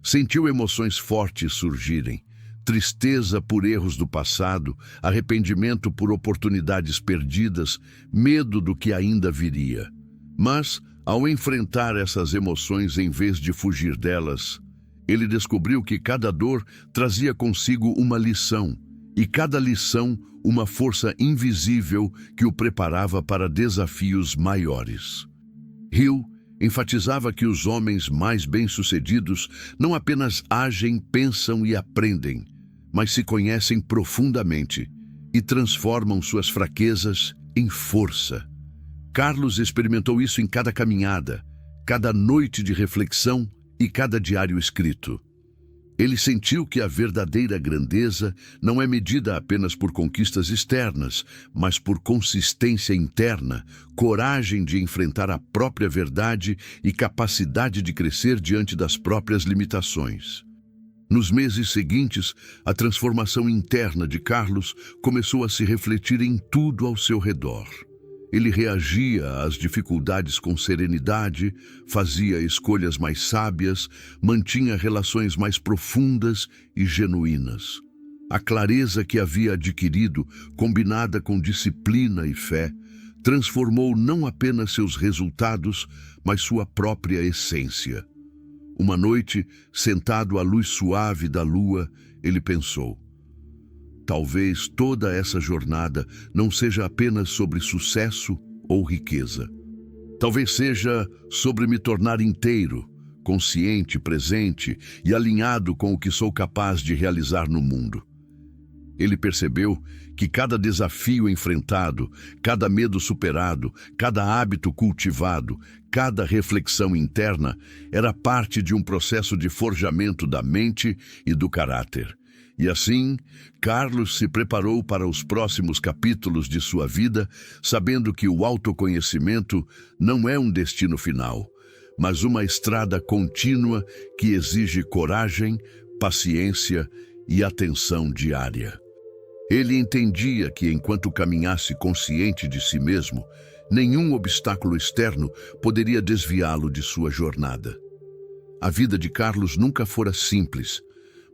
Sentiu emoções fortes surgirem: tristeza por erros do passado, arrependimento por oportunidades perdidas, medo do que ainda viria. Mas, ao enfrentar essas emoções em vez de fugir delas, ele descobriu que cada dor trazia consigo uma lição, e cada lição uma força invisível que o preparava para desafios maiores. Hill enfatizava que os homens mais bem-sucedidos não apenas agem, pensam e aprendem, mas se conhecem profundamente e transformam suas fraquezas em força. Carlos experimentou isso em cada caminhada, cada noite de reflexão e cada diário escrito. Ele sentiu que a verdadeira grandeza não é medida apenas por conquistas externas, mas por consistência interna, coragem de enfrentar a própria verdade e capacidade de crescer diante das próprias limitações. Nos meses seguintes, a transformação interna de Carlos começou a se refletir em tudo ao seu redor. Ele reagia às dificuldades com serenidade, fazia escolhas mais sábias, mantinha relações mais profundas e genuínas. A clareza que havia adquirido, combinada com disciplina e fé, transformou não apenas seus resultados, mas sua própria essência. Uma noite, sentado à luz suave da lua, ele pensou: talvez toda essa jornada não seja apenas sobre sucesso ou riqueza. Talvez seja sobre me tornar inteiro, consciente, presente e alinhado com o que sou capaz de realizar no mundo. Ele percebeu que cada desafio enfrentado, cada medo superado, cada hábito cultivado, cada reflexão interna era parte de um processo de forjamento da mente e do caráter. E assim, Carlos se preparou para os próximos capítulos de sua vida, sabendo que o autoconhecimento não é um destino final, mas uma estrada contínua que exige coragem, paciência e atenção diária. Ele entendia que, enquanto caminhasse consciente de si mesmo, nenhum obstáculo externo poderia desviá-lo de sua jornada. A vida de Carlos nunca fora simples,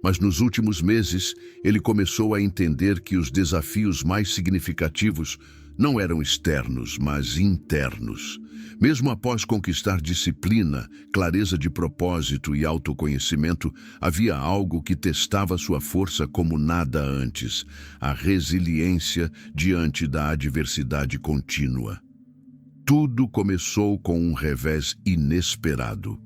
mas nos últimos meses ele começou a entender que os desafios mais significativos não eram externos, mas internos. Mesmo após conquistar disciplina, clareza de propósito e autoconhecimento, havia algo que testava sua força como nada antes: a resiliência diante da adversidade contínua. Tudo começou com um revés inesperado.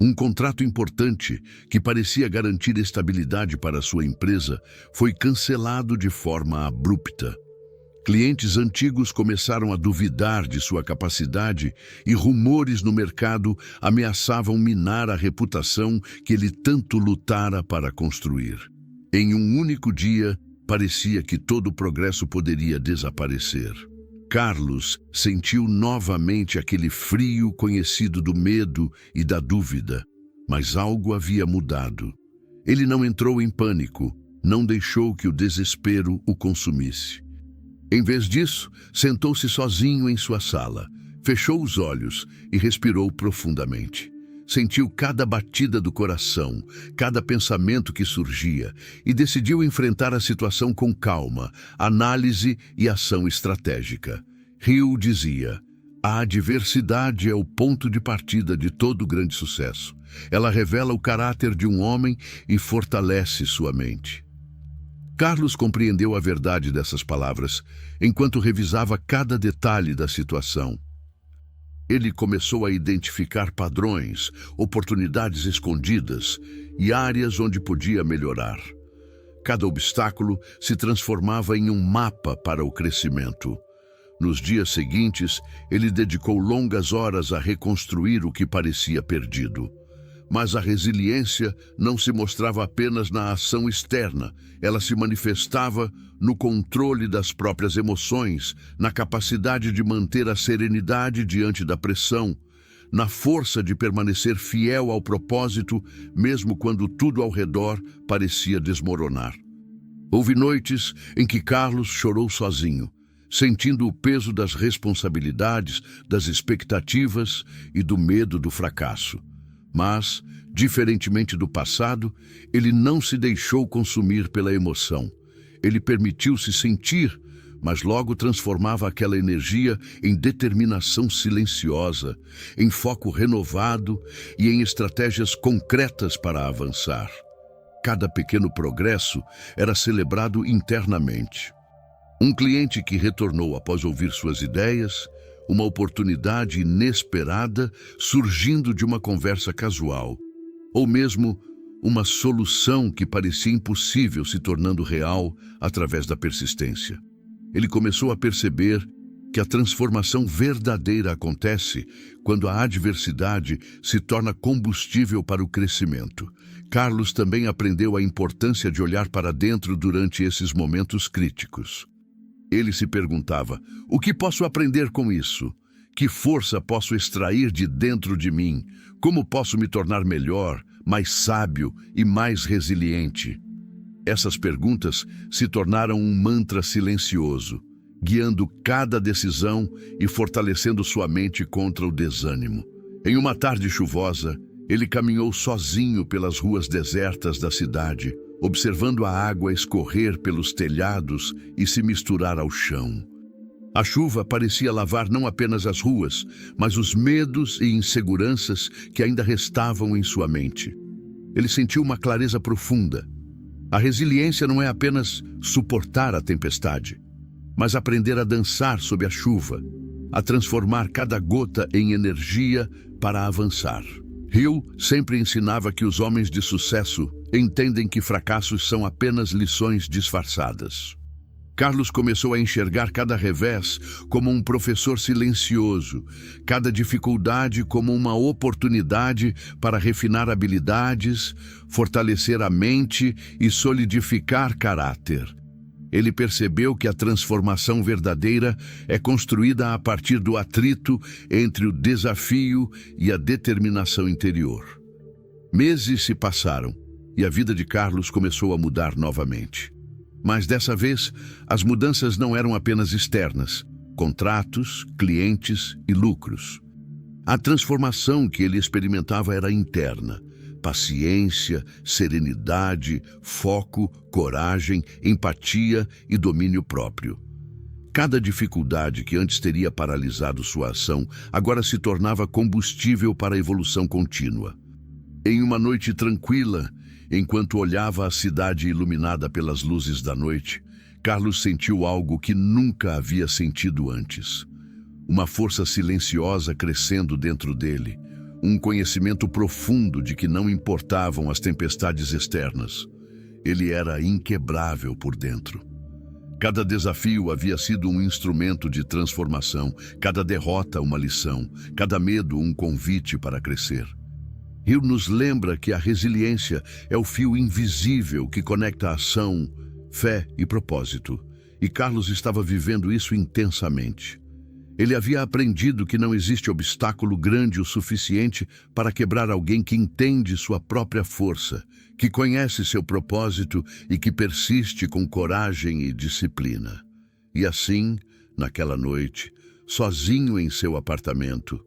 Um contrato importante, que parecia garantir estabilidade para sua empresa, foi cancelado de forma abrupta. Clientes antigos começaram a duvidar de sua capacidade e rumores no mercado ameaçavam minar a reputação que ele tanto lutara para construir. Em um único dia, parecia que todo o progresso poderia desaparecer. Carlos sentiu novamente aquele frio conhecido do medo e da dúvida, mas algo havia mudado. Ele não entrou em pânico, não deixou que o desespero o consumisse. Em vez disso, sentou-se sozinho em sua sala, fechou os olhos e respirou profundamente. Sentiu cada batida do coração, cada pensamento que surgia e decidiu enfrentar a situação com calma, análise e ação estratégica. Hill dizia: a adversidade é o ponto de partida de todo grande sucesso. Ela revela o caráter de um homem e fortalece sua mente. Carlos compreendeu a verdade dessas palavras enquanto revisava cada detalhe da situação. Ele começou a identificar padrões, oportunidades escondidas e áreas onde podia melhorar. Cada obstáculo se transformava em um mapa para o crescimento. Nos dias seguintes, ele dedicou longas horas a reconstruir o que parecia perdido. Mas a resiliência não se mostrava apenas na ação externa, ela se manifestava no controle das próprias emoções, na capacidade de manter a serenidade diante da pressão, na força de permanecer fiel ao propósito, mesmo quando tudo ao redor parecia desmoronar. Houve noites em que Carlos chorou sozinho, sentindo o peso das responsabilidades, das expectativas e do medo do fracasso. Mas, diferentemente do passado, ele não se deixou consumir pela emoção. Ele permitiu-se sentir, mas logo transformava aquela energia em determinação silenciosa, em foco renovado e em estratégias concretas para avançar. Cada pequeno progresso era celebrado internamente. Um cliente que retornou após ouvir suas ideias, uma oportunidade inesperada surgindo de uma conversa casual, ou mesmo uma solução que parecia impossível se tornando real através da persistência. Ele começou a perceber que a transformação verdadeira acontece quando a adversidade se torna combustível para o crescimento. Carlos também aprendeu a importância de olhar para dentro durante esses momentos críticos. Ele se perguntava: o que posso aprender com isso? Que força posso extrair de dentro de mim? Como posso me tornar melhor, mais sábio e mais resiliente? Essas perguntas se tornaram um mantra silencioso, guiando cada decisão e fortalecendo sua mente contra o desânimo. Em uma tarde chuvosa, ele caminhou sozinho pelas ruas desertas da cidade, observando a água escorrer pelos telhados e se misturar ao chão. A chuva parecia lavar não apenas as ruas, mas os medos e inseguranças que ainda restavam em sua mente. Ele sentiu uma clareza profunda. A resiliência não é apenas suportar a tempestade, mas aprender a dançar sob a chuva, a transformar cada gota em energia para avançar. Hill sempre ensinava que os homens de sucesso entendem que fracassos são apenas lições disfarçadas. Carlos começou a enxergar cada revés como um professor silencioso, cada dificuldade como uma oportunidade para refinar habilidades, fortalecer a mente e solidificar caráter. Ele percebeu que a transformação verdadeira é construída a partir do atrito entre o desafio e a determinação interior. Meses se passaram e a vida de Carlos começou a mudar novamente. Mas dessa vez, as mudanças não eram apenas externas: contratos, clientes e lucros. A transformação que ele experimentava era interna: paciência, serenidade, foco, coragem, empatia e domínio próprio. Cada dificuldade que antes teria paralisado sua ação agora se tornava combustível para a evolução contínua. Em uma noite tranquila, enquanto olhava a cidade iluminada pelas luzes da noite, Carlos sentiu algo que nunca havia sentido antes. Uma força silenciosa crescendo dentro dele, um conhecimento profundo de que não importavam as tempestades externas. Ele era inquebrável por dentro. Cada desafio havia sido um instrumento de transformação, cada derrota uma lição, cada medo um convite para crescer. Hill nos lembra que a resiliência é o fio invisível que conecta ação, fé e propósito, e Carlos estava vivendo isso intensamente. Ele havia aprendido que não existe obstáculo grande o suficiente para quebrar alguém que entende sua própria força, que conhece seu propósito e que persiste com coragem e disciplina. E assim, naquela noite, sozinho em seu apartamento,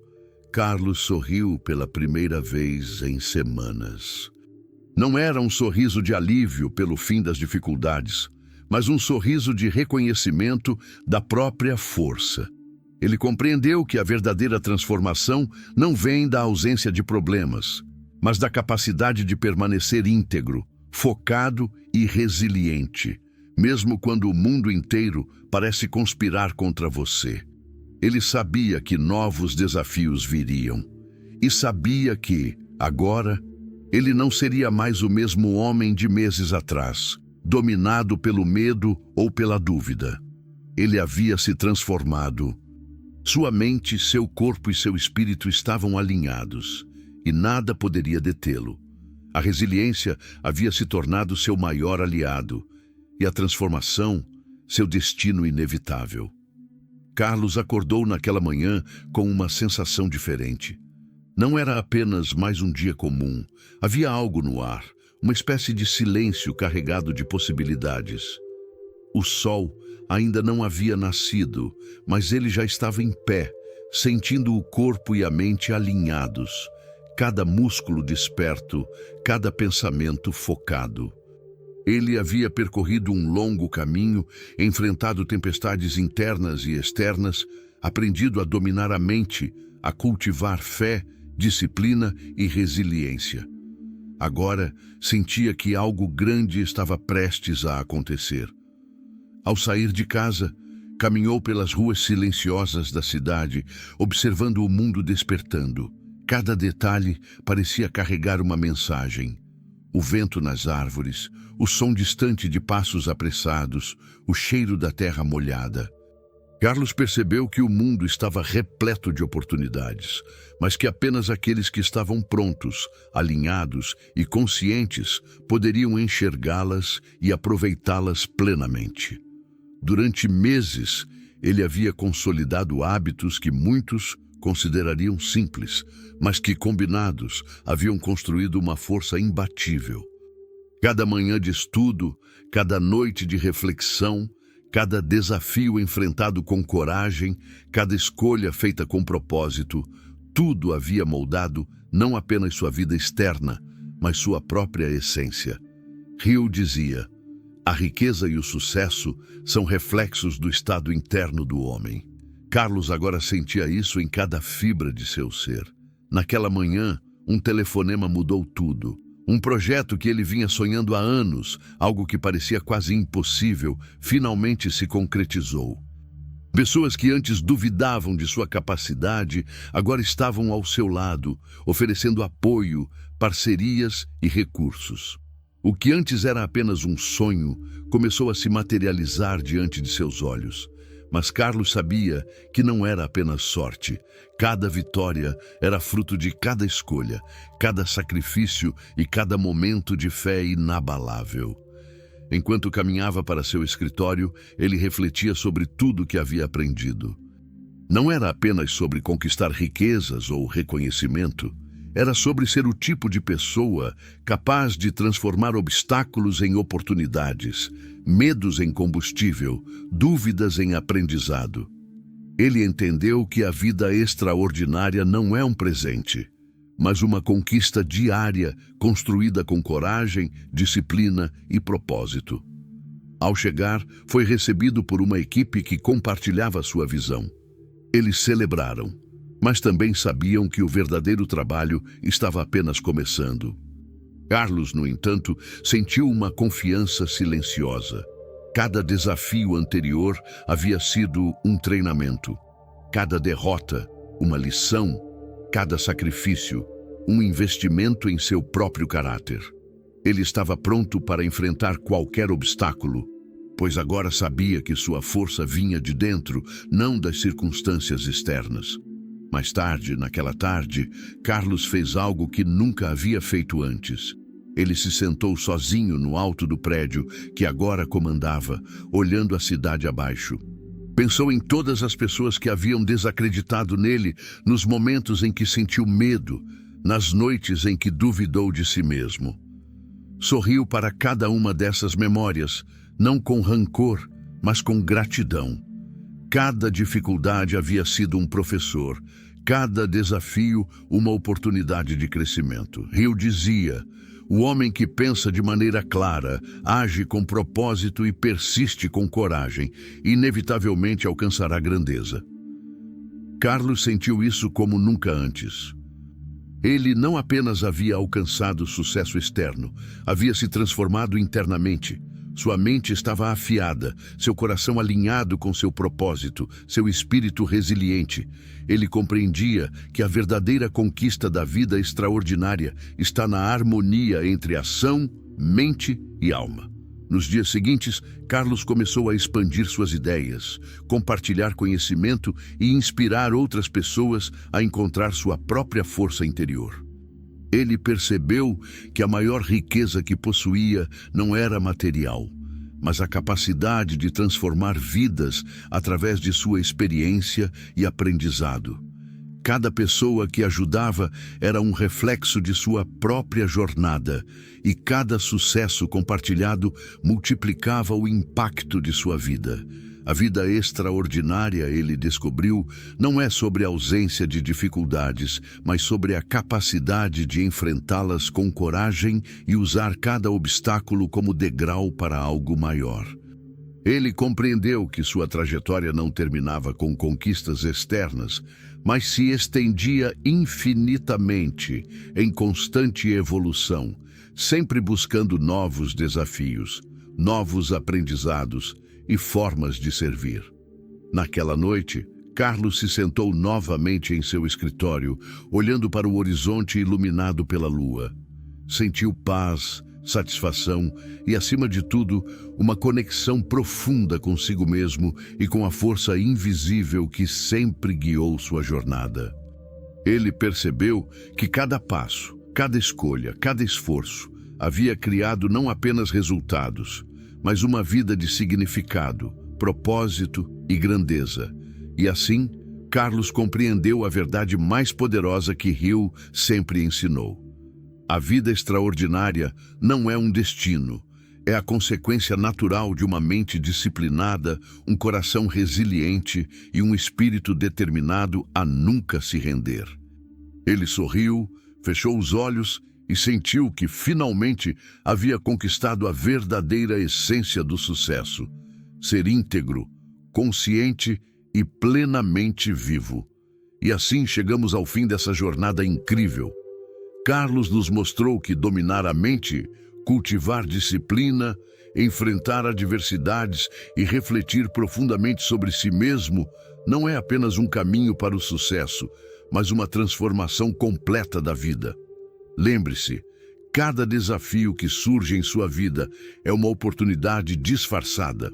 Carlos sorriu pela primeira vez em semanas. Não era um sorriso de alívio pelo fim das dificuldades, mas um sorriso de reconhecimento da própria força. Ele compreendeu que a verdadeira transformação não vem da ausência de problemas, mas da capacidade de permanecer íntegro, focado e resiliente, mesmo quando o mundo inteiro parece conspirar contra você. Ele sabia que novos desafios viriam, e sabia que, agora, ele não seria mais o mesmo homem de meses atrás, dominado pelo medo ou pela dúvida. Ele havia se transformado. Sua mente, seu corpo e seu espírito estavam alinhados, e nada poderia detê-lo. A resiliência havia se tornado seu maior aliado, e a transformação, seu destino inevitável. Carlos acordou naquela manhã com uma sensação diferente. Não era apenas mais um dia comum. Havia algo no ar, uma espécie de silêncio carregado de possibilidades. O sol ainda não havia nascido, mas ele já estava em pé, sentindo o corpo e a mente alinhados, cada músculo desperto, cada pensamento focado. Ele havia percorrido um longo caminho, enfrentado tempestades internas e externas, aprendido a dominar a mente, a cultivar fé, disciplina e resiliência. Agora sentia que algo grande estava prestes a acontecer. Ao sair de casa, caminhou pelas ruas silenciosas da cidade, observando o mundo despertando. Cada detalhe parecia carregar uma mensagem. O vento nas árvores, o som distante de passos apressados, o cheiro da terra molhada. Carlos percebeu que o mundo estava repleto de oportunidades, mas que apenas aqueles que estavam prontos, alinhados e conscientes poderiam enxergá-las e aproveitá-las plenamente. Durante meses, ele havia consolidado hábitos que muitos considerariam simples, mas que, combinados, haviam construído uma força imbatível. Cada manhã de estudo, cada noite de reflexão, cada desafio enfrentado com coragem, cada escolha feita com propósito, tudo havia moldado não apenas sua vida externa, mas sua própria essência. Hill dizia: a riqueza e o sucesso são reflexos do estado interno do homem. Carlos agora sentia isso em cada fibra de seu ser. Naquela manhã, um telefonema mudou tudo. Um projeto que ele vinha sonhando há anos, algo que parecia quase impossível, finalmente se concretizou. Pessoas que antes duvidavam de sua capacidade, agora estavam ao seu lado, oferecendo apoio, parcerias e recursos. O que antes era apenas um sonho, começou a se materializar diante de seus olhos. Mas Carlos sabia que não era apenas sorte. Cada vitória era fruto de cada escolha, cada sacrifício e cada momento de fé inabalável. Enquanto caminhava para seu escritório, ele refletia sobre tudo que havia aprendido. Não era apenas sobre conquistar riquezas ou reconhecimento. Era sobre ser o tipo de pessoa capaz de transformar obstáculos em oportunidades, medos em combustível, dúvidas em aprendizado. Ele entendeu que a vida extraordinária não é um presente, mas uma conquista diária construída com coragem, disciplina e propósito. Ao chegar, foi recebido por uma equipe que compartilhava sua visão. Eles celebraram, mas também sabiam que o verdadeiro trabalho estava apenas começando. Carlos, no entanto, sentiu uma confiança silenciosa. Cada desafio anterior havia sido um treinamento. Cada derrota, uma lição. Cada sacrifício, um investimento em seu próprio caráter. Ele estava pronto para enfrentar qualquer obstáculo, pois agora sabia que sua força vinha de dentro, não das circunstâncias externas. Mais tarde, naquela tarde, Carlos fez algo que nunca havia feito antes. Ele se sentou sozinho no alto do prédio que agora comandava, olhando a cidade abaixo. Pensou em todas as pessoas que haviam desacreditado nele nos momentos em que sentiu medo, nas noites em que duvidou de si mesmo. Sorriu para cada uma dessas memórias, não com rancor, mas com gratidão. Cada dificuldade havia sido um professor, cada desafio uma oportunidade de crescimento. Hill dizia: o homem que pensa de maneira clara, age com propósito e persiste com coragem, inevitavelmente alcançará grandeza. Carlos sentiu isso como nunca antes. Ele não apenas havia alcançado sucesso externo, havia se transformado internamente. Sua mente estava afiada, seu coração alinhado com seu propósito, seu espírito resiliente. Ele compreendia que a verdadeira conquista da vida extraordinária está na harmonia entre ação, mente e alma. Nos dias seguintes, Carlos começou a expandir suas ideias, compartilhar conhecimento e inspirar outras pessoas a encontrar sua própria força interior. Ele percebeu que a maior riqueza que possuía não era material, mas a capacidade de transformar vidas através de sua experiência e aprendizado. Cada pessoa que ajudava era um reflexo de sua própria jornada, e cada sucesso compartilhado multiplicava o impacto de sua vida. A vida extraordinária, ele descobriu, não é sobre a ausência de dificuldades, mas sobre a capacidade de enfrentá-las com coragem e usar cada obstáculo como degrau para algo maior. Ele compreendeu que sua trajetória não terminava com conquistas externas, mas se estendia infinitamente, em constante evolução, sempre buscando novos desafios, novos aprendizados e formas de servir. Naquela noite, Carlos se sentou novamente em seu escritório, olhando para o horizonte iluminado pela lua. Sentiu paz, satisfação e, acima de tudo, uma conexão profunda consigo mesmo e com a força invisível que sempre guiou sua jornada. Ele percebeu que cada passo, cada escolha, cada esforço havia criado não apenas resultados, mas uma vida de significado, propósito e grandeza. E assim, Carlos compreendeu a verdade mais poderosa que Hill sempre ensinou. A vida extraordinária não é um destino, é a consequência natural de uma mente disciplinada, um coração resiliente e um espírito determinado a nunca se render. Ele sorriu, fechou os olhos e sentiu que finalmente havia conquistado a verdadeira essência do sucesso: ser íntegro, consciente e plenamente vivo. E assim chegamos ao fim dessa jornada incrível. Carlos nos mostrou que dominar a mente, cultivar disciplina, enfrentar adversidades e refletir profundamente sobre si mesmo não é apenas um caminho para o sucesso, mas uma transformação completa da vida. Lembre-se, cada desafio que surge em sua vida é uma oportunidade disfarçada.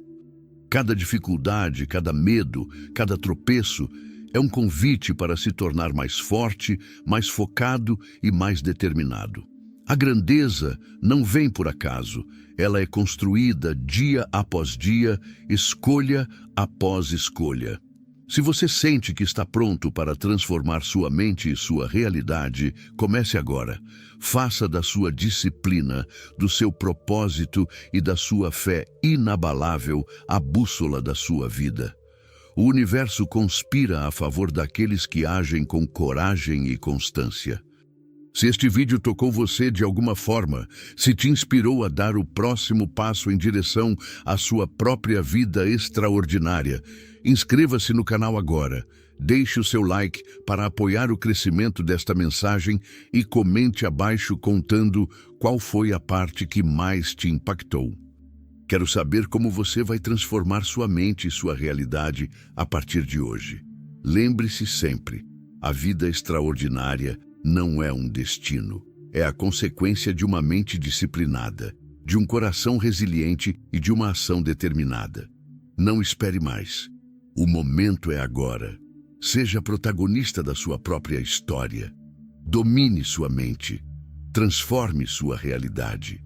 Cada dificuldade, cada medo, cada tropeço é um convite para se tornar mais forte, mais focado e mais determinado. A grandeza não vem por acaso, ela é construída dia após dia, escolha após escolha. Se você sente que está pronto para transformar sua mente e sua realidade, comece agora. Faça da sua disciplina, do seu propósito e da sua fé inabalável a bússola da sua vida. O universo conspira a favor daqueles que agem com coragem e constância. Se este vídeo tocou você de alguma forma, se te inspirou a dar o próximo passo em direção à sua própria vida extraordinária, inscreva-se no canal agora, deixe o seu like para apoiar o crescimento desta mensagem e comente abaixo contando qual foi a parte que mais te impactou. Quero saber como você vai transformar sua mente e sua realidade a partir de hoje. Lembre-se sempre, a vida extraordinária não é um destino, é a consequência de uma mente disciplinada, de um coração resiliente e de uma ação determinada. Não espere mais. O momento é agora. Seja protagonista da sua própria história. Domine sua mente. Transforme sua realidade.